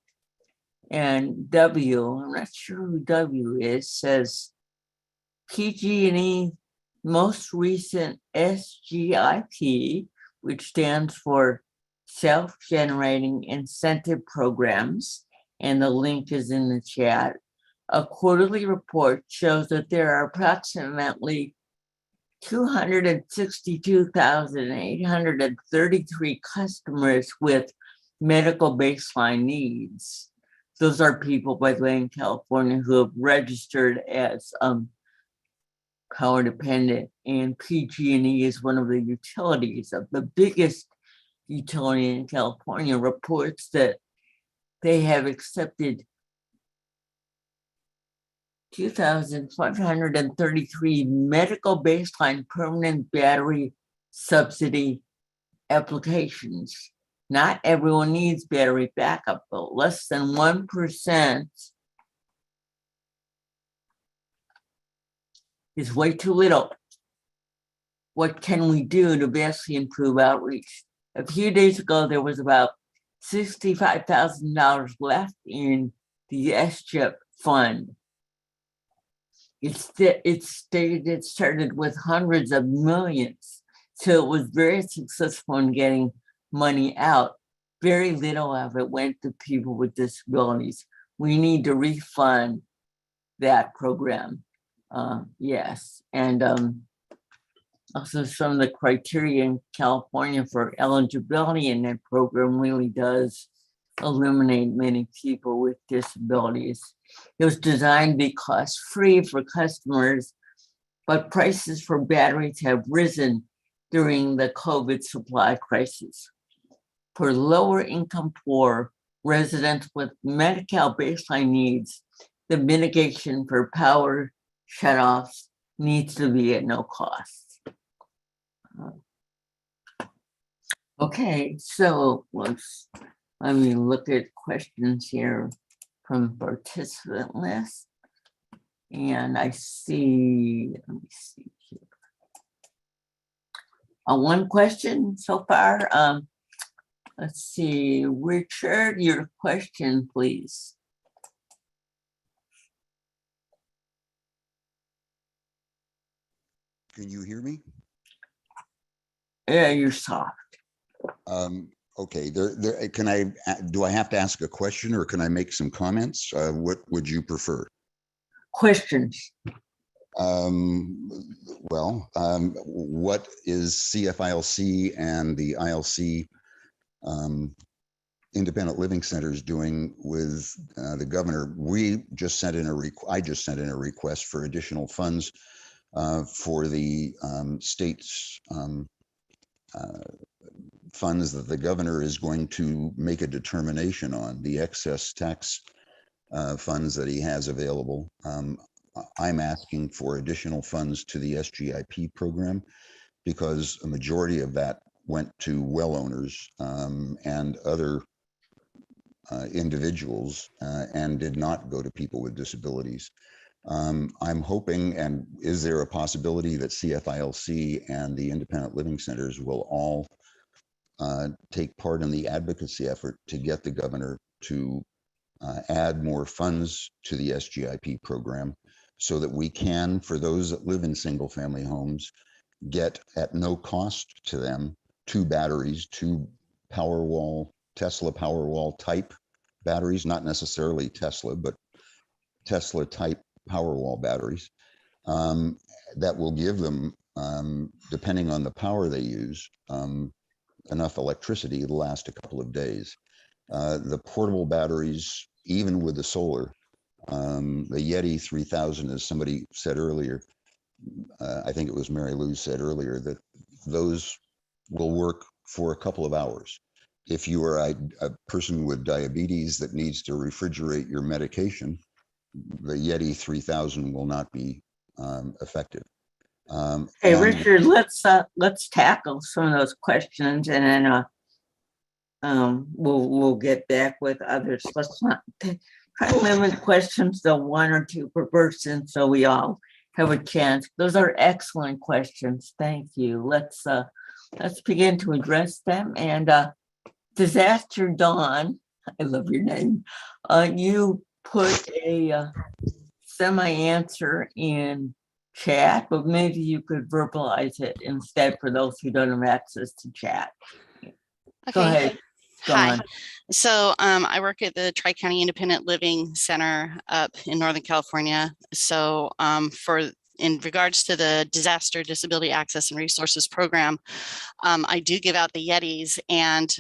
And W, I'm not sure who W is, says PG&E most recent SGIP, which stands for Self-Generating Incentive Programs, and the link is in the chat. A quarterly report shows that there are approximately 262,833 customers with medical baseline needs. Those are people, by the way, in California who have registered as power dependent, and PG&E is one of the utilities. Of the biggest utility in California reports that they have accepted 2,533 medical baseline permanent battery subsidy applications. Not everyone needs battery backup, but less than 1% is way too little. What can we do to vastly improve outreach? A few days ago, there was about $65,000 left in the SGIP fund. It stated it started with hundreds of millions. So it was very successful in getting money out. Very little of it went to people with disabilities. We need to refund that program. Yes, and also some of the criteria in California for eligibility in that program really does eliminate many people with disabilities. It was designed to be cost-free for customers, but prices for batteries have risen during the COVID supply crisis. For lower income poor residents with Medi-Cal baseline needs, the mitigation for power shutoffs needs to be at no cost. Okay, so let me look at questions here from participant list. And I see, let me see here. One question so far. Let's see, Richard, your question, please. Can you hear me? Yeah, you're soft. Okay, do I have to ask a question or can I make some comments? What would you prefer? Questions. What is CFILC and the ILC Independent Living Centers doing with the governor? I just sent in a request for additional funds for the state's funds that the governor is going to make a determination on, the excess tax funds that he has available. I'm asking for additional funds to the SGIP program because a majority of that went to well owners and other individuals and did not go to people with disabilities. I'm hoping, and is there a possibility that CFILC and the Independent Living Centers will all take part in the advocacy effort to get the governor to add more funds to the SGIP program so that we can, for those that live in single family homes, get at no cost to them 2 batteries, 2 Tesla Powerwall type batteries, not necessarily Tesla, but Tesla type Powerwall batteries that will give them, depending on the power they use, enough electricity to last a couple of days. The portable batteries, even with the solar, The Yeti 3000, as somebody said earlier, I think it was Mary Lou said earlier, that those will work for a couple of hours. If you are a person with diabetes that needs to refrigerate your medication, the Yeti 3000 will not be effective. Hey, And Richard, let's tackle some of those questions, and then we'll get back with others. Let's not try to limit questions to one or two per person, so we all have a chance. Those are excellent questions. Thank you. Let's begin to address them. And Disaster Dawn, I love your name. You put a semi-answer in chat, but maybe you could verbalize it instead for those who don't have access to chat. Go ahead. Hi. So I work at the Tri-County Independent Living Center up in Northern California. So in regards to the Disaster Disability Access and Resources Program, I do give out the Yetis, and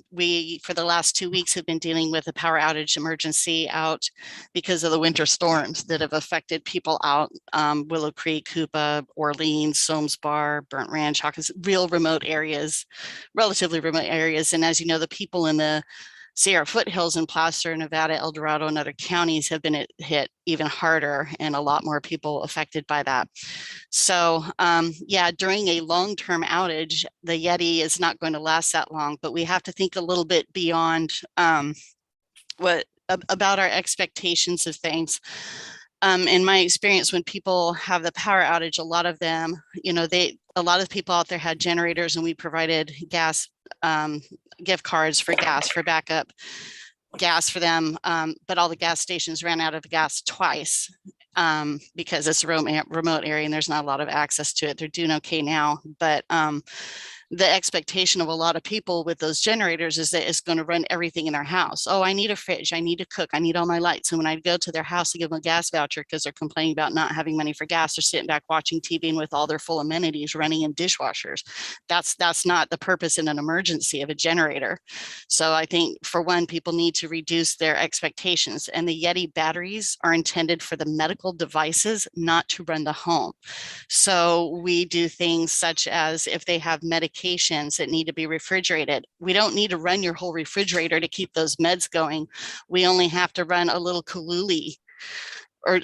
we, for the last 2 weeks, have been dealing with a power outage emergency out because of the winter storms that have affected people out Willow Creek, Koopa, Orleans, Soames Bar, Burnt Ranch, Hawkins, real remote areas, relatively remote areas. And as you know, the people in the Sierra foothills in Placer, Nevada, El Dorado, and other counties have been hit even harder, and a lot more people affected by that. So yeah, during a long-term outage, the Yeti is not going to last that long, but we have to think a little bit beyond about our expectations of things. In my experience, when people have the power outage, a lot of them, a lot of people out there had generators, and we provided gas gift cards for gas, for backup gas for them. But all the gas stations ran out of gas twice because it's a remote area and there's not a lot of access to it. They're doing okay now, but the expectation of a lot of people with those generators is that it's going to run everything in their house. Oh, I need a fridge, I need to cook, I need all my lights. And when I go to their house to give them a gas voucher because they're complaining about not having money for gas, they're sitting back watching TV and with all their full amenities running in dishwashers. That's not the purpose in an emergency of a generator. So I think, for one, people need to reduce their expectations. And the Yeti batteries are intended for the medical devices, not to run the home. So we do things such as, if they have medications that need to be refrigerated, we don't need to run your whole refrigerator to keep those meds going. We only have to run a little Kaluli, or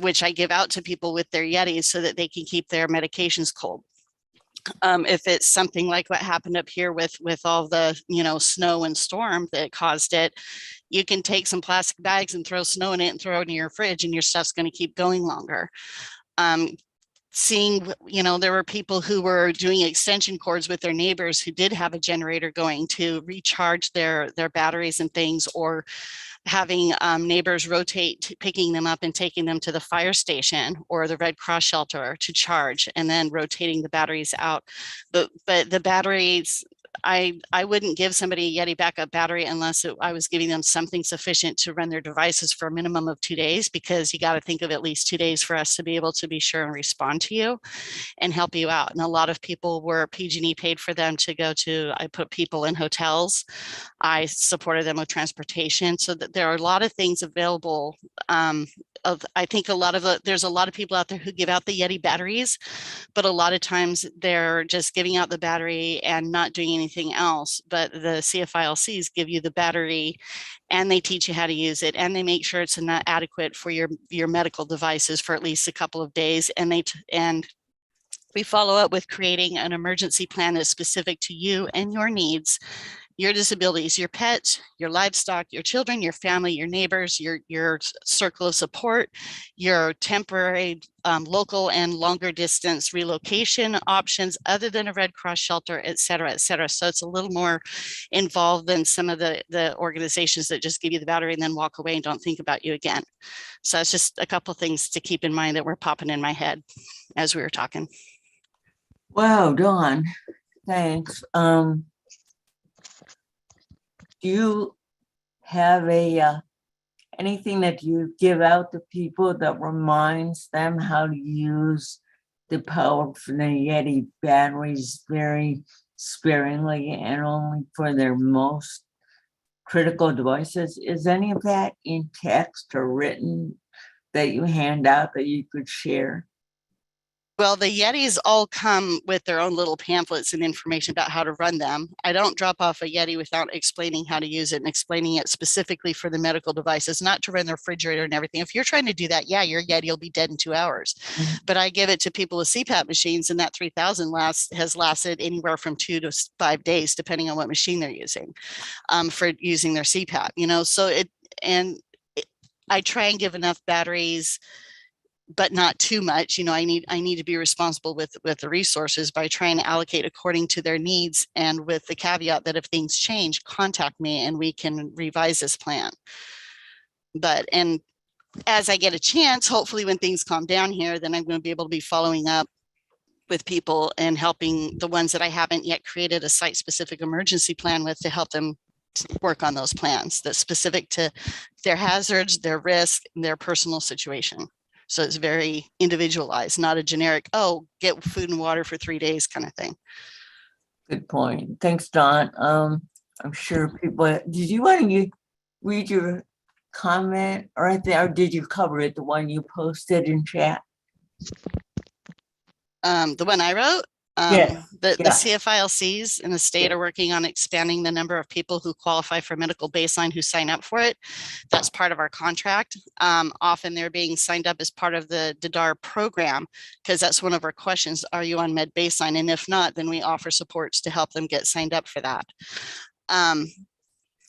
which I give out to people with their Yetis so that they can keep their medications cold. If it's something like what happened up here with all the snow and storm that caused it, you can take some plastic bags and throw snow in it and throw it in your fridge, and your stuff's going to keep going longer. Seeing, there were people who were doing extension cords with their neighbors who did have a generator going to recharge their batteries and things, or having neighbors rotate, picking them up and taking them to the fire station or the Red Cross shelter to charge, and then rotating the batteries out. But the batteries, I wouldn't give somebody a Yeti backup battery unless I was giving them something sufficient to run their devices for a minimum of 2 days, because you got to think of at least 2 days for us to be able to be sure and respond to you and help you out. And a lot of people were, PG&E paid for them to go to, I put people in hotels, I supported them with transportation, so that there are a lot of things available. I think there's a lot of people out there who give out the Yeti batteries, but a lot of times they're just giving out the battery and not doing anything else. But the Cfilcs give you the battery, and they teach you how to use it, and they make sure it's not adequate for your medical devices for at least a couple of days. And we follow up with creating an emergency plan that's specific to you and your needs, your disabilities, your pet, your livestock, your children, your family, your neighbors, your circle of support, your temporary, local and longer distance relocation options other than a Red Cross shelter, et cetera, et cetera. So it's a little more involved than some of the organizations that just give you the battery and then walk away and don't think about you again. So it's just a couple of things to keep in mind that were popping in my head as we were talking. Wow, Dawn, thanks. Do you have anything that you give out to people that reminds them how to use the powerful Yeti batteries very sparingly and only for their most critical devices. Is any of that in text or written that you hand out that you could share? Well, the Yetis all come with their own little pamphlets and information about how to run them. I don't drop off a Yeti without explaining how to use it and explaining it specifically for the medical devices, not to run the refrigerator and everything. If you're trying to do that, yeah, your Yeti will be dead in 2 hours. But I give it to people with CPAP machines, and that 3000 has lasted anywhere from 2 to 5 days, depending on what machine they're using for using their CPAP, so I try and give enough batteries, but not too much. I need to be responsible with the resources by trying to allocate according to their needs, and with the caveat that if things change, contact me and we can revise this plan. And as I get a chance, hopefully when things calm down here, then I'm going to be able to be following up with people and helping the ones that I haven't yet created a site-specific emergency plan with, to help them work on those plans that's specific to their hazards, their risk, and their personal situation. So it's very individualized, not a generic, oh, get food and water for 3 days kind of thing. Good point. Thanks, Don. I'm sure people, did you want to read your comment right there, or did you cover it, the one you posted in chat? The one I wrote, Yes, the yeah. Cfilcs in the state are working on expanding the number of people who qualify for medical baseline who sign up for it. That's part of our contract. Often they're being signed up as part of the DDAR program, because that's one of our questions. Are you on med baseline? And if not, then we offer supports to help them get signed up for that.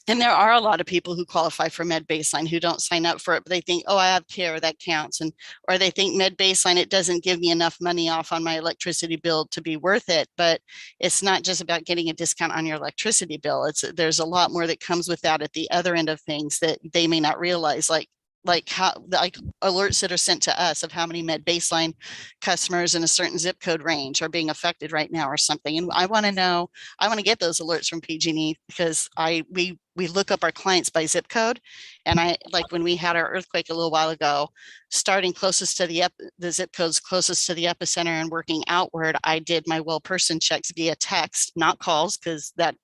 And there are a lot of people who qualify for med baseline who don't sign up for it, but they think, oh, I have care, that counts. Or they think med baseline, it doesn't give me enough money off on my electricity bill to be worth it. But it's not just about getting a discount on your electricity bill. There's a lot more that comes with that at the other end of things that they may not realize, like alerts that are sent to us of how many med baseline customers in a certain zip code range are being affected right now or something. And I want to get those alerts from PG&E, because we look up our clients by zip code. And like when we had our earthquake a little while ago, starting closest to the zip codes closest to the epicenter and working outward, I did my well person checks via text, not calls, because that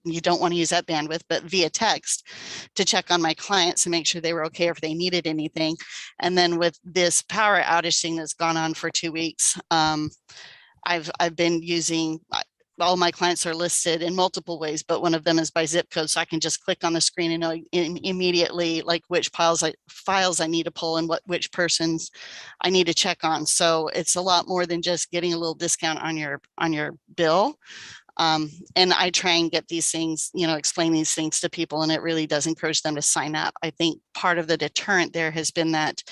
you don't want to use that bandwidth, but via text, to check on my clients and make sure they were okay, if they needed anything. And then with this power outage thing that's gone on for 2 weeks, I've been using, all my clients are listed in multiple ways, but one of them is by zip code. So I can just click on the screen and know immediately like which files I need to pull and which persons I need to check on. So it's a lot more than just getting a little discount on your bill. And I try and get these things, explain these things to people, and it really does encourage them to sign up. I think part of the deterrent there has been that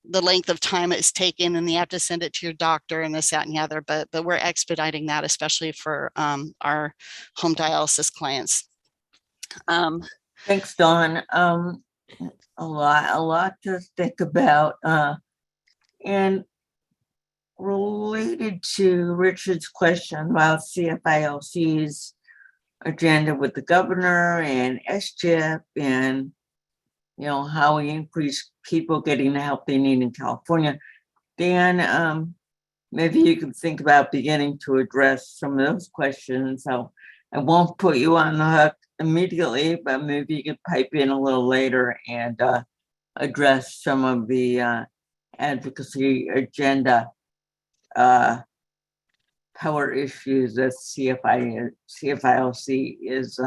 the length of time it's taken, and you have to send it to your doctor and this, that, and the other, but we're expediting that, especially for our home dialysis clients. Thanks, Dawn. A lot to think about. And related to Richard's question about Cfilc's agenda with the governor and SCHIP, and how we increase people getting the help they need in California, Dan, maybe you can think about beginning to address some of those questions. So I won't put you on the hook immediately, but maybe you could pipe in a little later and address some of the advocacy agenda power issues that Cfilc is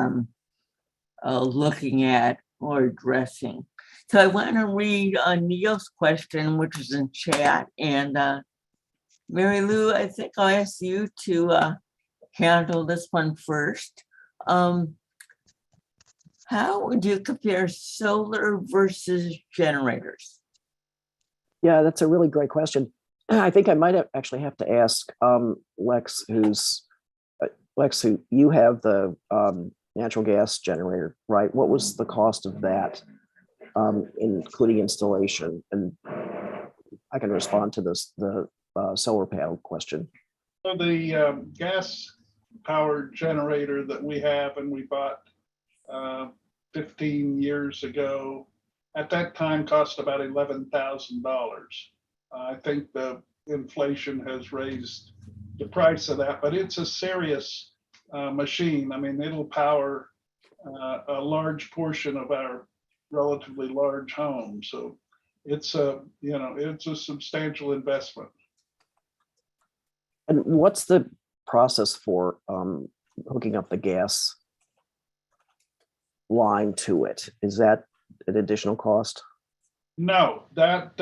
looking at or addressing. So I want to read Neil's question, which is in chat. And Mary Lou, I think I'll ask you to handle this one first. How would you compare solar versus generators? Yeah, that's a really great question. I think I might actually have to ask Lex, who you have the natural gas generator, right? What was the cost of that, including installation? And I can respond to the solar panel question. So the gas powered generator that we have and we bought 15 years ago, at that time cost about $11,000. I think the inflation has raised the price of that, but it's a serious machine. I mean, it'll power a large portion of our relatively large home. So it's a, it's a substantial investment. And what's the process for hooking up the gas line to it? Is that an additional cost? No, that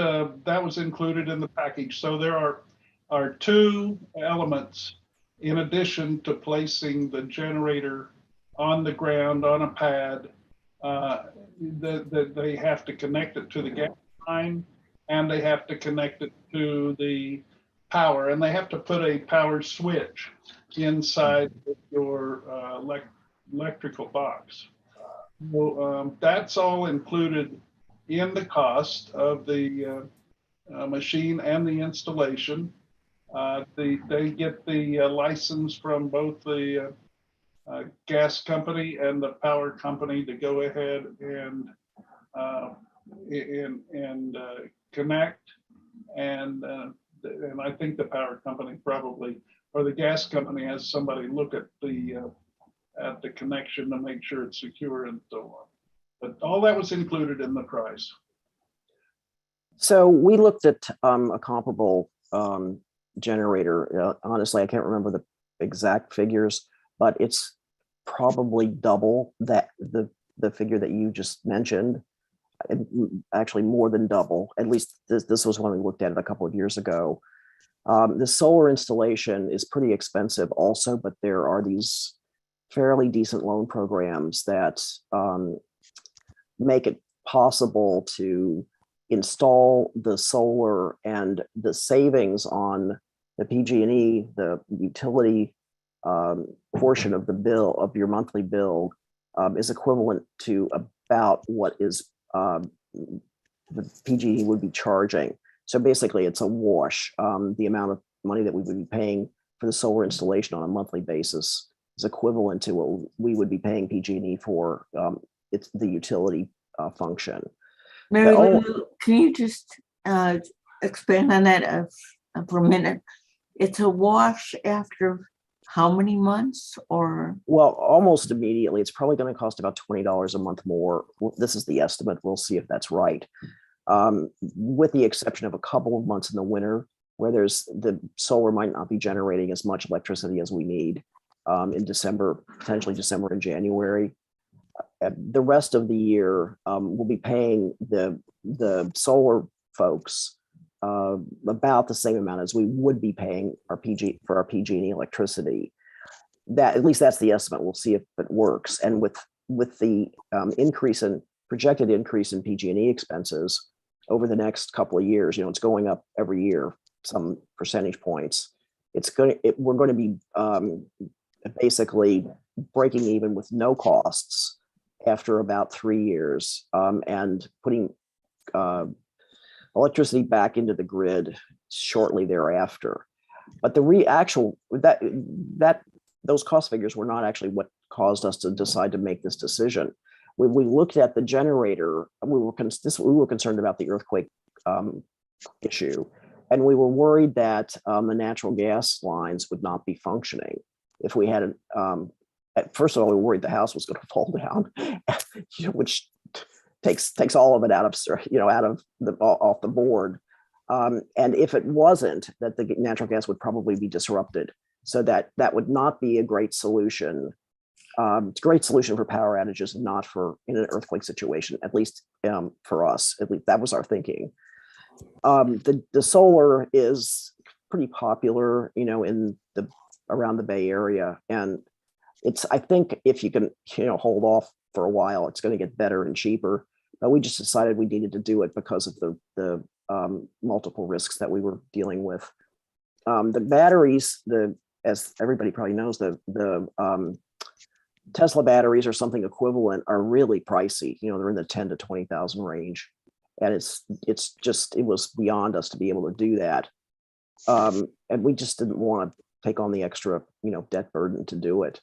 was included in the package. So there are two elements in addition to placing the generator on the ground on a pad, that they have to connect it to the gas line, and they have to connect it to the power, and they have to put a power switch inside your electrical box. Well, that's all included in the cost of the machine and the installation. They get the license from both the gas company and the power company to go ahead and connect, and I think the power company probably, or the gas company, has somebody look at the connection to make sure it's secure and so on. But all that was included in the price. So we looked at a comparable generator. Honestly, I can't remember the exact figures, but it's probably double that the figure that you just mentioned. Actually, more than double. At least this was when we looked at it a couple of years ago. The solar installation is pretty expensive also, but there are these fairly decent loan programs that make it possible to install the solar, and the savings on the PG&E, the utility portion of the bill, of your monthly bill, is equivalent to about what is the PG&E would be charging. So basically it's a wash. The amount of money that we would be paying for the solar installation on a monthly basis is equivalent to what we would be paying PG&E for it's the utility function. Mary Lou, can you just expand on that for a minute? It's a wash after how many months, or? Well, almost immediately. It's probably going to cost about $20 a month more. This is the estimate. We'll see if that's right. With the exception of a couple of months in the winter where the solar might not be generating as much electricity as we need in December, potentially December and January. The rest of the year, we'll be paying the solar folks about the same amount as we would be paying our PG&E electricity. That, at least that's the estimate. We'll see if it works. And with the projected increase in PG&E expenses over the next couple of years, it's going up every year, some percentage points. We're going to be basically breaking even with no costs after about 3 years, and putting electricity back into the grid shortly thereafter. But those cost figures were not actually what caused us to decide to make this decision. When we looked at the generator, we were concerned about the earthquake issue, and we were worried that the natural gas lines would not be functioning if we had first of all, we were worried the house was going to fall down, which takes all of it off the board. And if it wasn't, that the natural gas would probably be disrupted. So that would not be a great solution. It's a great solution for power outages, and not in an earthquake situation, at least for us. At least that was our thinking. The solar is pretty popular, around the Bay Area, and I think if you can, hold off for a while, it's going to get better and cheaper. But we just decided we needed to do it because of the multiple risks that we were dealing with. The batteries, as everybody probably knows, the Tesla batteries or something equivalent are really pricey. They're in the 10 to 20,000 range, and it was beyond us to be able to do that. And we just didn't want to take on the extra, debt burden to do it.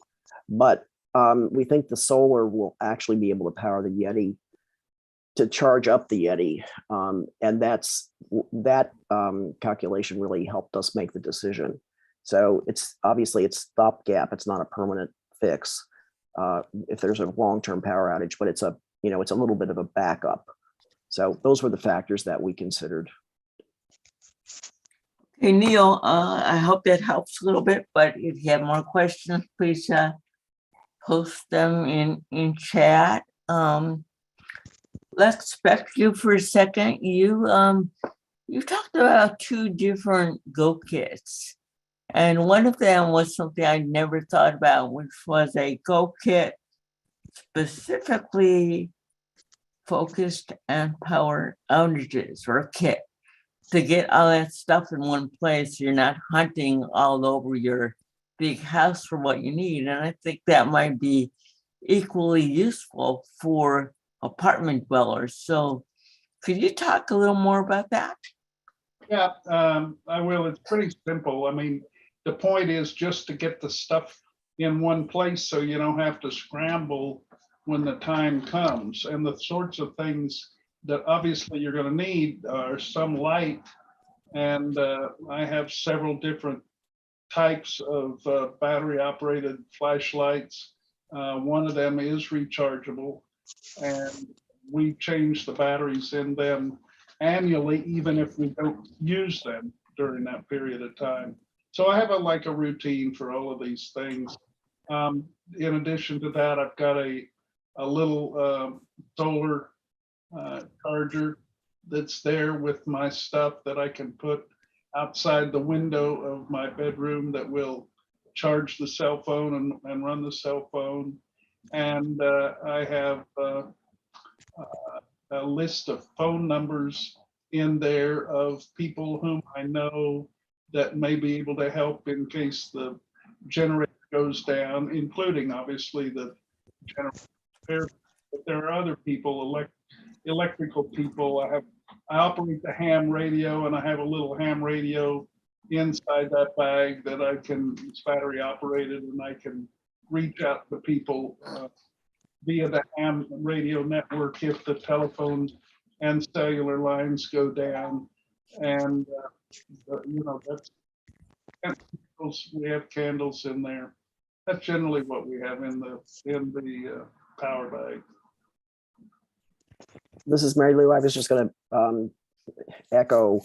But we think the solar will actually be able to power the Yeti, to charge up the Yeti. And that calculation really helped us make the decision. So it's obviously it's stopgap. It's not a permanent fix. if there's a long-term power outage, but it's a little bit of a backup. So those were the factors that we considered. Hey, Neil, I hope that helps a little bit, but if you have more questions, please post them in chat. Let's back to you for a second. You talked about 2 different Go kits, and one of them was something I never thought about, which was a Go kit specifically focused on power outages, or a kit to get all that stuff in one place. You're not hunting all over your big house for what you need. And I think that might be equally useful for apartment dwellers. So could you talk a little more about that? Yeah, I will. It's pretty simple. I mean, the point is just to get the stuff in one place so you don't have to scramble when the time comes. And the sorts of things that obviously you're going to need are some light. And I have several different types of battery operated flashlights. One of them is rechargeable, and we change the batteries in them annually, even if we don't use them during that period of time. So I have a routine for all of these things. In addition to that, I've got a little solar charger that's there with my stuff that I can put outside the window of my bedroom that will charge the cell phone and run the cell phone. And I have a list of phone numbers in there of people whom I know that may be able to help in case the generator goes down, including obviously the generator. But there are other people, electrical people. I operate the ham radio, and I have a little ham radio inside that bag that it's battery operated, and I can reach out to people via the ham radio network if the telephone and cellular lines go down. And that's candles. We have candles in there. That's generally what we have in the power bag. This is Mary Lou. I was just going to echo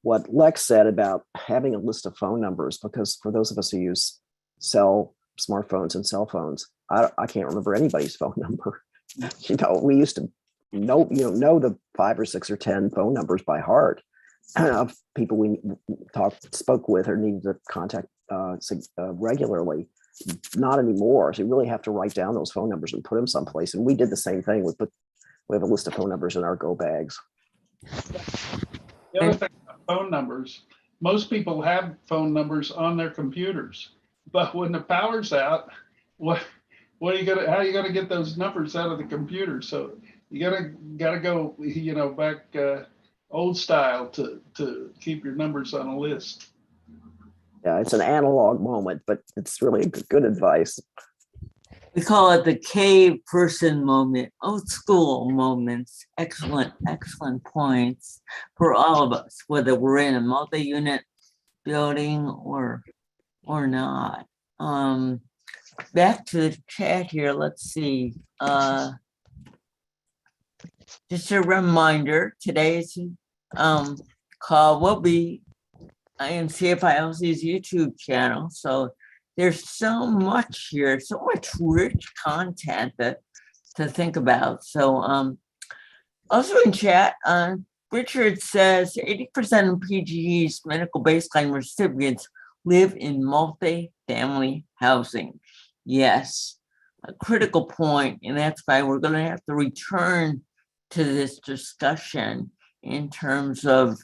what Lex said about having a list of phone numbers, because for those of us who use smartphones and cell phones, I can't remember anybody's phone number. We used to know the 5 or 6 or 10 phone numbers by heart of people we spoke with or needed to contact regularly. Not anymore. So you really have to write down those phone numbers and put them someplace. And we did the same thing. We have a list of phone numbers in our go bags. The other thing about phone numbers, most people have phone numbers on their computers, but when the power's out, how are you gonna get those numbers out of the computer? So you gotta go, back old style to keep your numbers on a list. Yeah, it's an analog moment, but it's really good advice. We call it the cave person moment, old school moments. Excellent points for all of us, whether we're in a multi-unit building or not. Back to the chat here, let's see. Just a reminder, today's call will be in Cfilc's YouTube channel. So there's so much here, so much rich content to think about. So also in chat, Richard says 80% of PGE's medical baseline recipients live in multi-family housing. Yes, a critical point, and that's why we're going to have to return to this discussion in terms of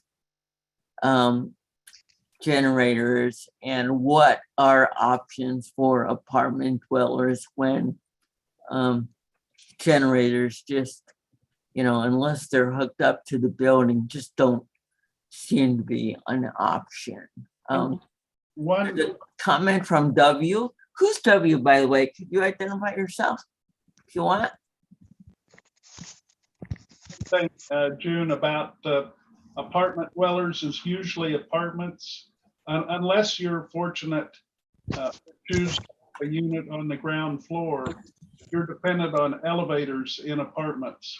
generators and what are options for apartment dwellers when generators just, unless they're hooked up to the building, just don't seem to be an option. One comment from W. Who's W, by the way? Could you identify yourself if you want? thing, June, about apartment dwellers is usually apartments, unless you're fortunate to choose a unit on the ground floor, you're dependent on elevators in apartments.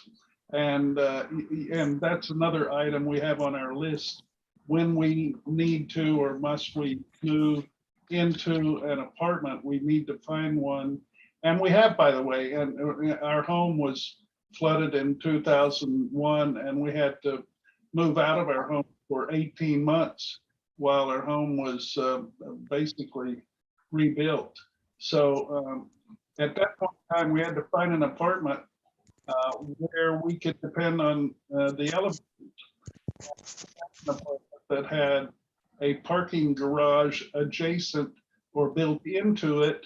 And that's another item we have on our list. When we need to or must we move into an apartment, we need to find one. And we have, by the way, and our home was flooded in 2001, and we had to move out of our home for 18 months while our home was basically rebuilt. So at that point in time, we had to find an apartment where we could depend on the elevators. An apartment that had a parking garage adjacent or built into it,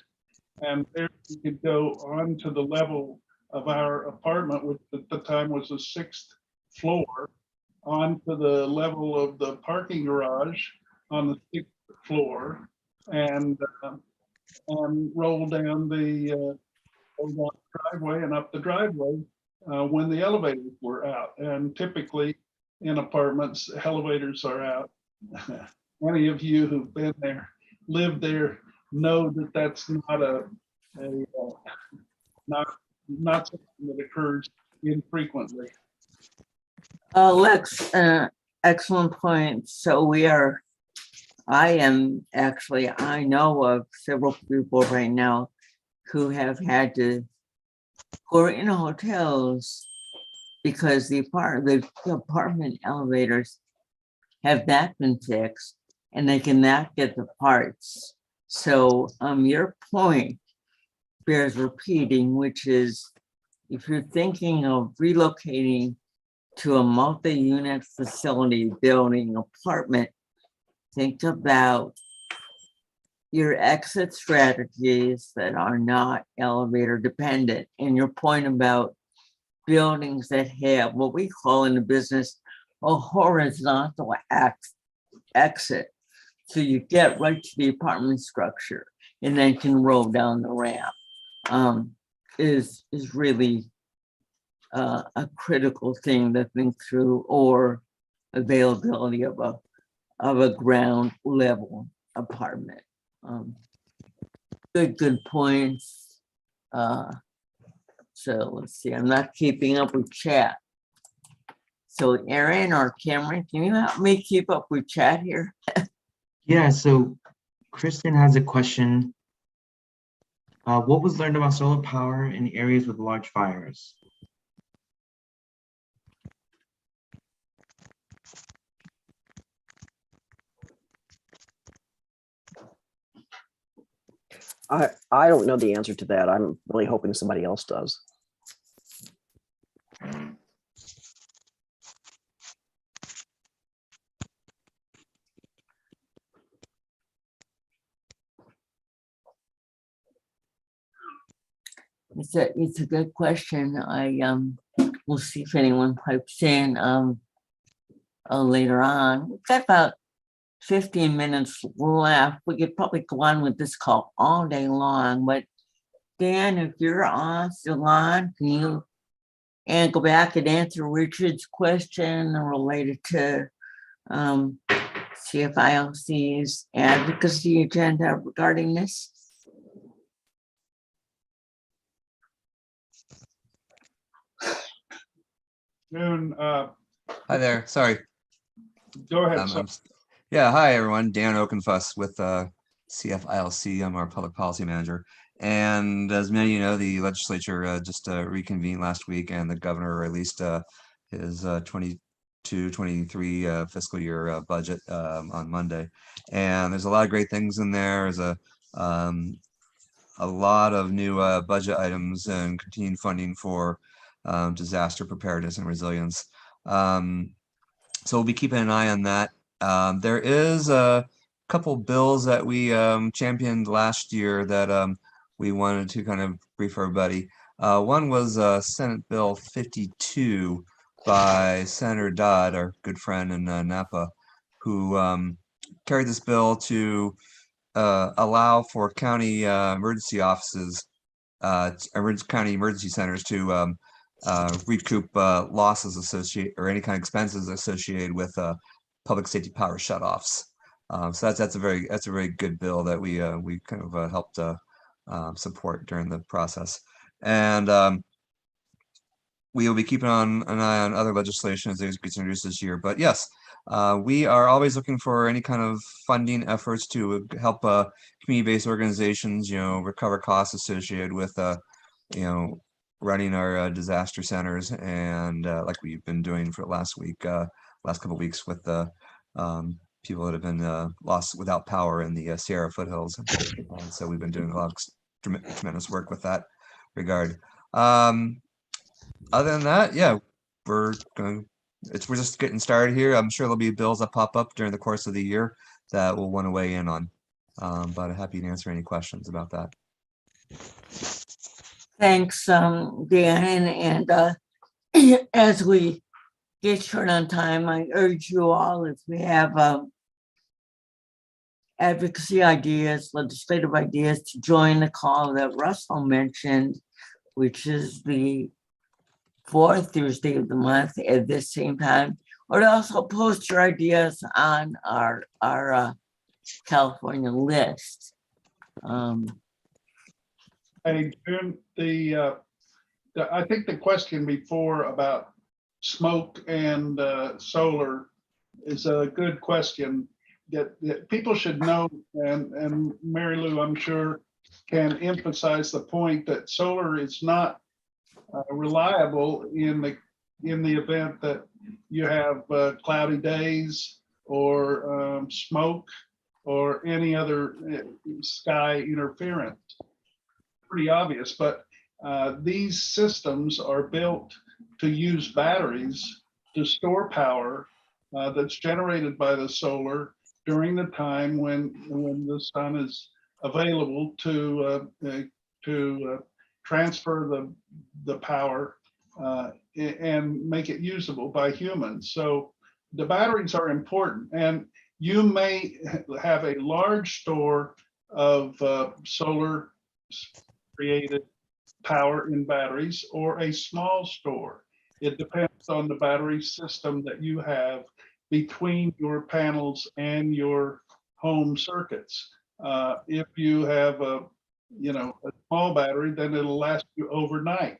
and there we could go on to the level of our apartment, which at the time was the 6th floor, onto the level of the parking garage on the 6th floor, and roll down the driveway and up the driveway when the elevators were out. And typically in apartments, elevators are out. Many of you who've been there, lived there, know that that's not not something that occurs infrequently. Lex, excellent point. So I know of several people right now who are in hotels because the apartment elevators have not been fixed and they cannot get the parts. So your point bears repeating, which is if you're thinking of relocating to a multi-unit facility, building, apartment, think about your exit strategies that are not elevator dependent. And your point about buildings that have what we call in the business a horizontal exit. So you get right to the apartment structure and then can roll down the ramp is really a critical thing to think through, or availability of a ground level apartment. Good points. So let's see, I'm not keeping up with chat. So Aaron or Cameron, can you help me keep up with chat here? Yeah, so Kristen has a question. What was learned about solar power in areas with large fires? I don't know the answer to that. I'm really hoping somebody else does. It's a good question. We'll see if anyone pipes in later on. We've got about 15 minutes left. We could probably go on with this call all day long, but Dan, if you're still on, can you go back and answer Richard's question related to CFILC's advocacy agenda regarding this? June, Hi there. Sorry. go ahead. Yeah. Hi, everyone. Dan Oakenfuss with CFILC. I'm our public policy manager. And as many of you know, the legislature just reconvened last week, and the governor released his 22-23 fiscal year budget on Monday. And there's a lot of great things in there. There's a lot of new budget items and continued funding for disaster preparedness and resilience. So we'll be keeping an eye on that. There is a couple bills that we championed last year that we wanted to kind of brief everybody. One was Senate Bill 52 by Senator Dodd, our good friend in Napa, who carried this bill to allow for county emergency offices, county emergency centers to recoup losses associated or any kind of expenses associated with public safety power shutoffs. So that's a very good bill that we kind of helped support during the process. And we will be keeping an eye on other legislation as it gets introduced this year. But yes, we are always looking for any kind of funding efforts to help community-based organizations, recover costs associated with, running our disaster centers, and like we've been doing for last couple of weeks with the people that have been lost without power in the Sierra foothills. And so we've been doing a lot of tremendous work with that regard. Other than that, yeah, we're just getting started here. I'm sure there'll be bills that pop up during the course of the year that we'll want to weigh in on. But I'm happy to answer any questions about that. Thanks, Dan. And as we get short on time, I urge you all, if we have advocacy ideas, legislative ideas, to join the call that Russell mentioned, which is the 4th Thursday of the month at this same time, or to also post your ideas on our California list. Hey, June, I think the question before about smoke and solar is a good question that people should know, and Mary Lou, I'm sure, can emphasize the point that solar is not reliable in the event that you have cloudy days or smoke or any other sky interference. Pretty obvious, but these systems are built to use batteries to store power that's generated by the solar during the time when the sun is available to transfer the power and make it usable by humans. So the batteries are important, and you may have a large store of solar created power in batteries or a small store. It depends on the battery system that you have between your panels and your home circuits. If you have a small battery, then it'll last you overnight.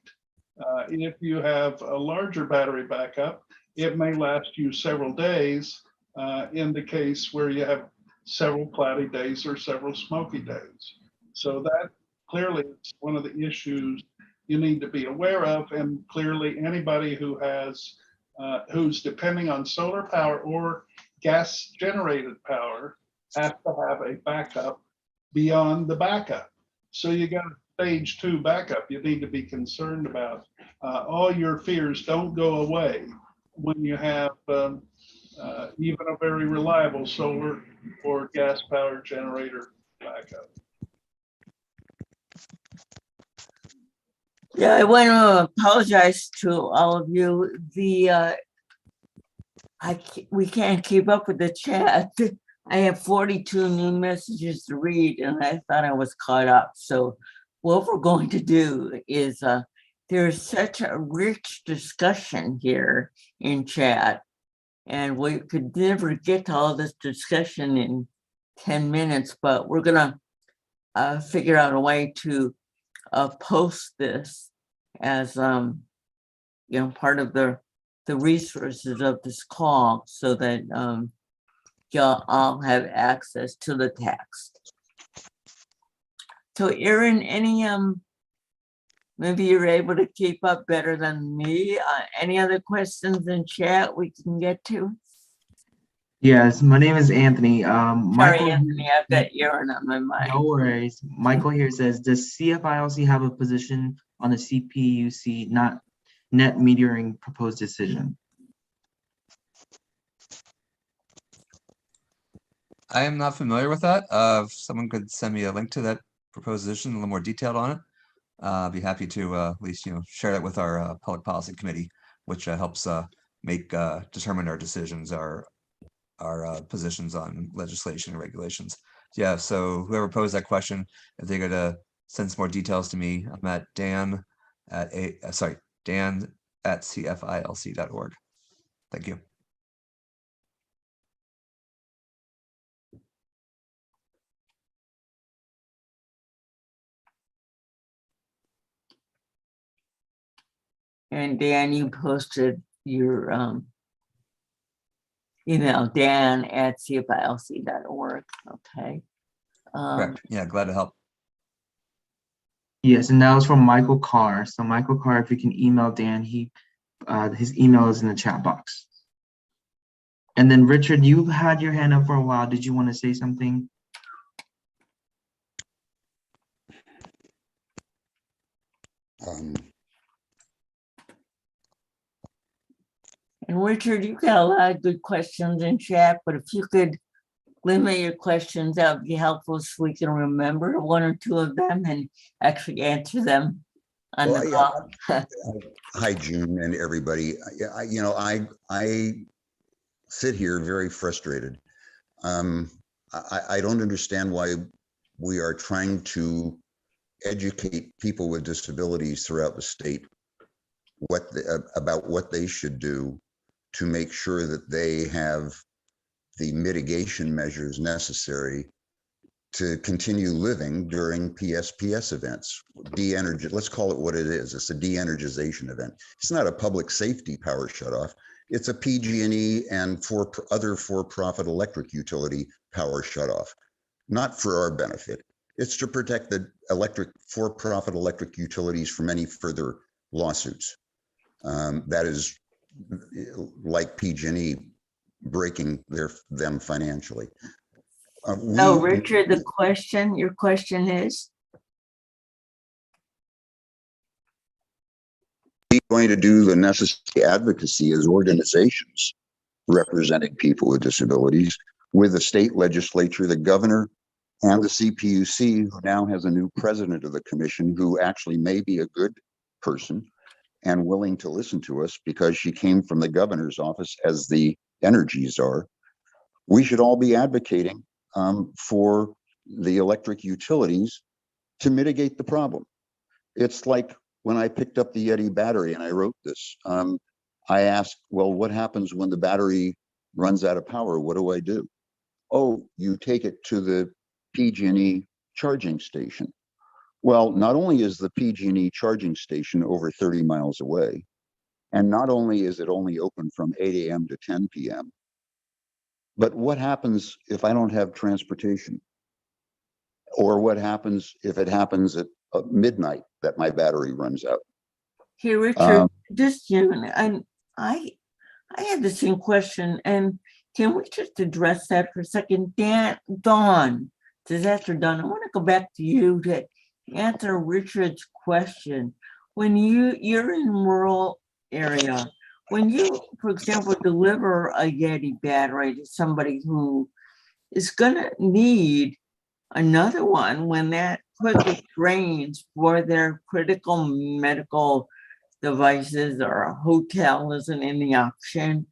If you have a larger battery backup, it may last you several days in the case where you have several cloudy days or several smoky days. So that clearly is one of the issues you need to be aware of, and clearly anybody who has who's depending on solar power or gas generated power has to have a backup beyond the backup. So you got a stage 2 backup you need to be concerned about. All your fears don't go away when you have even a very reliable solar or gas power generator backup. Yeah, I want to apologize to all of you. We can't keep up with the chat. I have 42 new messages to read, and I thought I was caught up. So what we're going to do is there's such a rich discussion here in chat, and we could never get to all this discussion in 10 minutes, but we're gonna figure out a way to post this as part of the resources of this call, so that y'all all have access to the text. So Erin, any maybe you're able to keep up better than me. Any other questions in chat we can get to? Yes, my name is Anthony. Sorry, Michael, Anthony, I've got Erin on my mind. no worries. Michael here says, does CFILC have a position on the CPUC net metering proposed decision? I am not familiar with that. If someone could send me a link to that proposition, a little more detailed on it, I'd be happy to at least share that with our public policy committee, which helps determine our decisions, our positions on legislation and regulations. Yeah, so whoever posed that question, if they could send some more details to me, I'm at dan at cfilc.org. Thank you. And Dan, you posted your email, dan@cfilc.org. Okay. Correct. Yeah, glad to help. Yes, and that was from Michael Carr. So Michael Carr, if you can email Dan, his email is in the chat box. And then Richard, you've had your hand up for a while. Did you want to say something? And Richard, you got a lot of good questions in chat, but if you could limit your questions, that would be helpful so we can remember one or two of them and actually answer them on the call. Hi, June and everybody. I sit here very frustrated. I don't understand why we are trying to educate people with disabilities throughout the state about what they should do to make sure that they have the mitigation measures necessary to continue living during PSPS events. Let's call it what it is. It's a de-energization event. It's not a public safety power shutoff. It's a PG&E and other for-profit electric utility power shutoff, not for our benefit. It's to protect the for-profit electric utilities from any further lawsuits. That is like PG&E breaking them financially. Richard, your question is? We're going to do the necessary advocacy as organizations representing people with disabilities with the state legislature, the governor, and the CPUC, who now has a new president of the commission who actually may be a good person and willing to listen to us because she came from the governor's office as the energy czar. We should all be advocating for the electric utilities to mitigate the problem. It's like when I picked up the Yeti battery and I wrote this, I asked, well, what happens when the battery runs out of power? What do I do? Oh, you take it to the PG&E charging station. Well, not only is the PG&E charging station over 30 miles away, and not only is it only open from 8 a.m. to 10 p.m., but what happens if I don't have transportation? Or what happens if it happens at midnight that my battery runs out? Hey, Richard, and I had the same question, and can we just address that for a second? Disaster Dawn, I want to go back to you to answer Richard's question. When you're in rural area, when you, for example, deliver a Yeti battery to somebody who is going to need another one when that quickly drains for their critical medical devices or a hotel isn't in the option,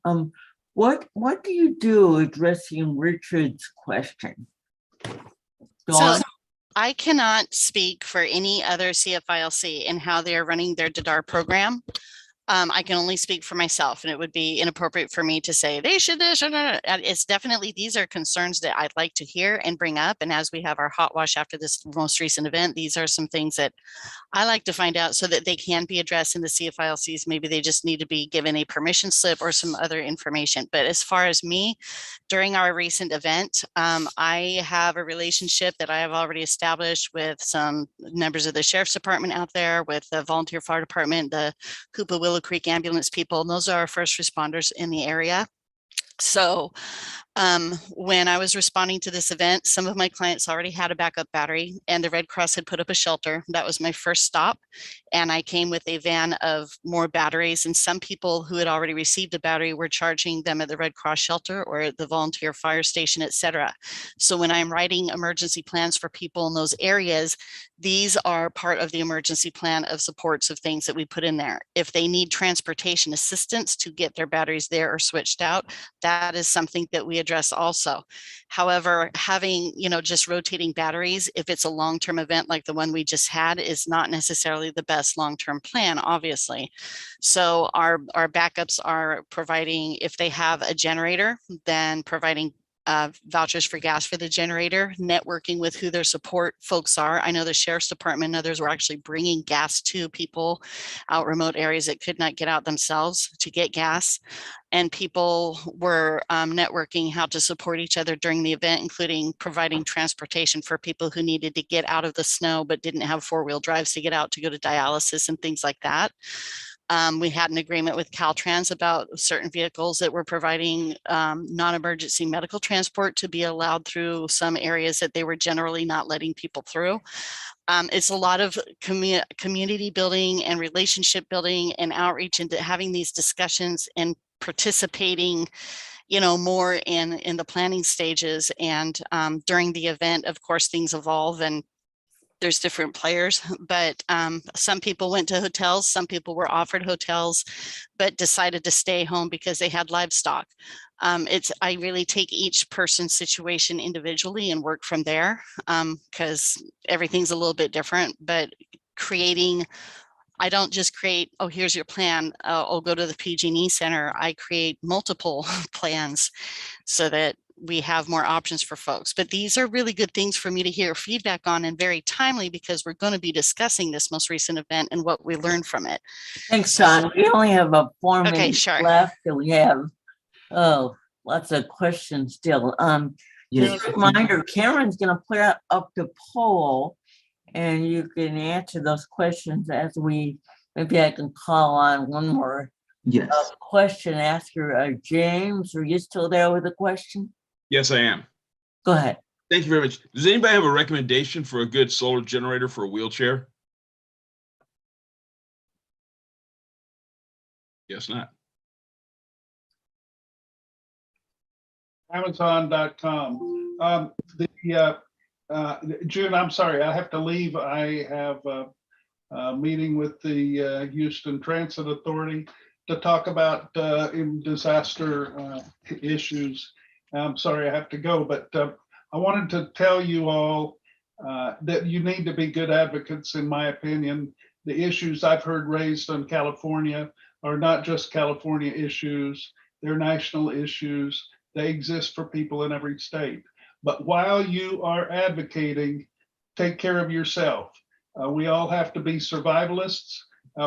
what do you do addressing Richard's question? Dawn? So I cannot speak for any other CFILC and how they are running their DADAR program. I can only speak for myself, and it would be inappropriate for me to say they should this or that. It's definitely, these are concerns that I'd like to hear and bring up. And as we have our hot wash after this most recent event, these are some things that I like to find out so that they can be addressed in the CFILCs. Maybe they just need to be given a permission slip or some other information. But as far as me, during our recent event, I have a relationship that I have already established with some members of the Sheriff's Department out there, with the Volunteer Fire Department, the Hoopa Willow Creek ambulance people, and those are our first responders in the area. So when I was responding to this event, some of my clients already had a backup battery, and the Red Cross had put up a shelter. That was my first stop. And I came with a van of more batteries, and some people who had already received a battery were charging them at the Red Cross shelter or at the volunteer fire station, etc. So when I'm writing emergency plans for people in those areas, these are part of the emergency plan of supports of things that we put in there. If they need transportation assistance to get their batteries there or switched out, that is something that we address also. However, having, just rotating batteries, if it's a long-term event like the one we just had, is not necessarily the best long-term plan, obviously. So our backups are providing, if they have a generator, then providing vouchers for gas for the generator, networking with who their support folks are. I know the sheriff's department and others were actually bringing gas to people out remote areas that could not get out themselves to get gas. And people were networking how to support each other during the event, including providing transportation for people who needed to get out of the snow but didn't have four-wheel drives to get out to go to dialysis and things like that. We had an agreement with Caltrans about certain vehicles that were providing non-emergency medical transport to be allowed through some areas that they were generally not letting people through. It's a lot of community building and relationship building and outreach into having these discussions and participating, you know, more in the planning stages. And during the event, of course, things evolve and there's different players, but some people went to hotels, some people were offered hotels, but decided to stay home because they had livestock. I really take each person's situation individually and work from there because everything's a little bit different, but I don't just create, oh, here's your plan, I'll go to the PG&E Center. I create multiple plans so that we have more options for folks. But these are really good things for me to hear feedback on and very timely because we're going to be discussing this most recent event and what we learned from it. Thanks, Sean. We only have about 4 Okay, minutes sure. left, and we have lots of questions still. Yes. Just a reminder, Karen's going to put up the poll, and you can answer those questions as maybe I can call on one more Yes. question. Ask your James, are you still there with a question? Yes, I am. Go ahead. Thank you very much. Does anybody have a recommendation for a good solar generator for a wheelchair? Guess not. Amazon.com. June, I'm sorry, I have to leave. I have a meeting with the Houston Transit Authority to talk about disaster issues. I'm sorry, I have to go, but I wanted to tell you all that you need to be good advocates, in my opinion. The issues I've heard raised on California are not just California issues, they're national issues. They exist for people in every state. But while you are advocating, take care of yourself. We all have to be survivalists.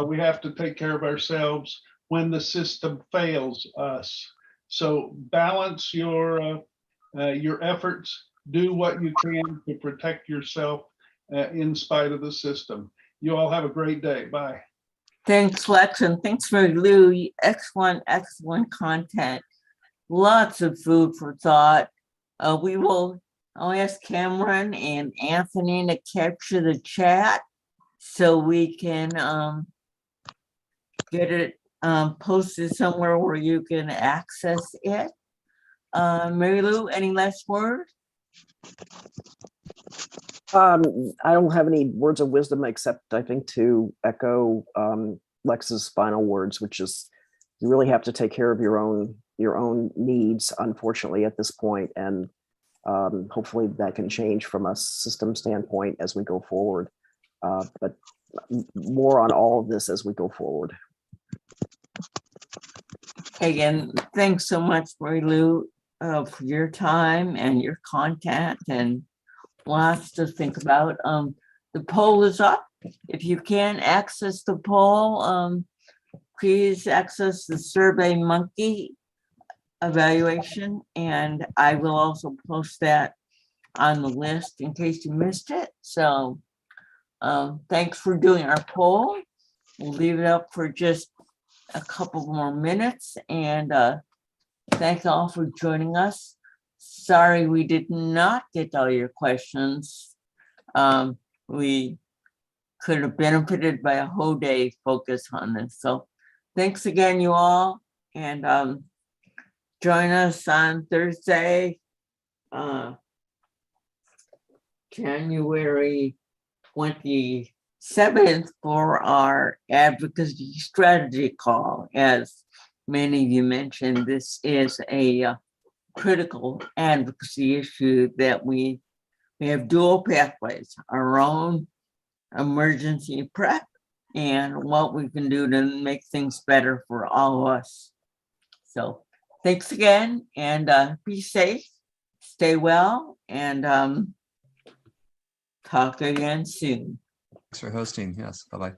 We have to take care of ourselves when the system fails us. So balance your efforts, do what you can to protect yourself in spite of the system. You all have a great day. Bye. Thanks, Lex, and thanks for Lou. Excellent content. Lots of food for thought. I'll ask Cameron and Anthony to capture the chat so we can get it posted somewhere where you can access it. Mary Lou, any last word? I don't have any words of wisdom except I think to echo Lex's final words, which is you really have to take care of your own needs, unfortunately, at this point, and hopefully that can change from a system standpoint as we go forward. But more on all of this as we go forward. Again, thanks so much, Mary Lou, for your time and your content and lots to think about. The poll is up. If you can access the poll, please access the SurveyMonkey evaluation, and I will also post that on the list in case you missed it. So thanks for doing our poll. We'll leave it up for just a couple more minutes, and thank you all for joining us. Sorry we did not get all your questions. We could have benefited by a whole day focus on this. So thanks again, you all, and join us on Thursday, January 27th for our advocacy strategy call. As many of you mentioned, this is a critical advocacy issue that we have dual pathways, our own emergency prep and what we can do to make things better for all of us. So thanks again, and be safe stay well and talk again soon. Thanks for hosting. Yes. Bye-bye.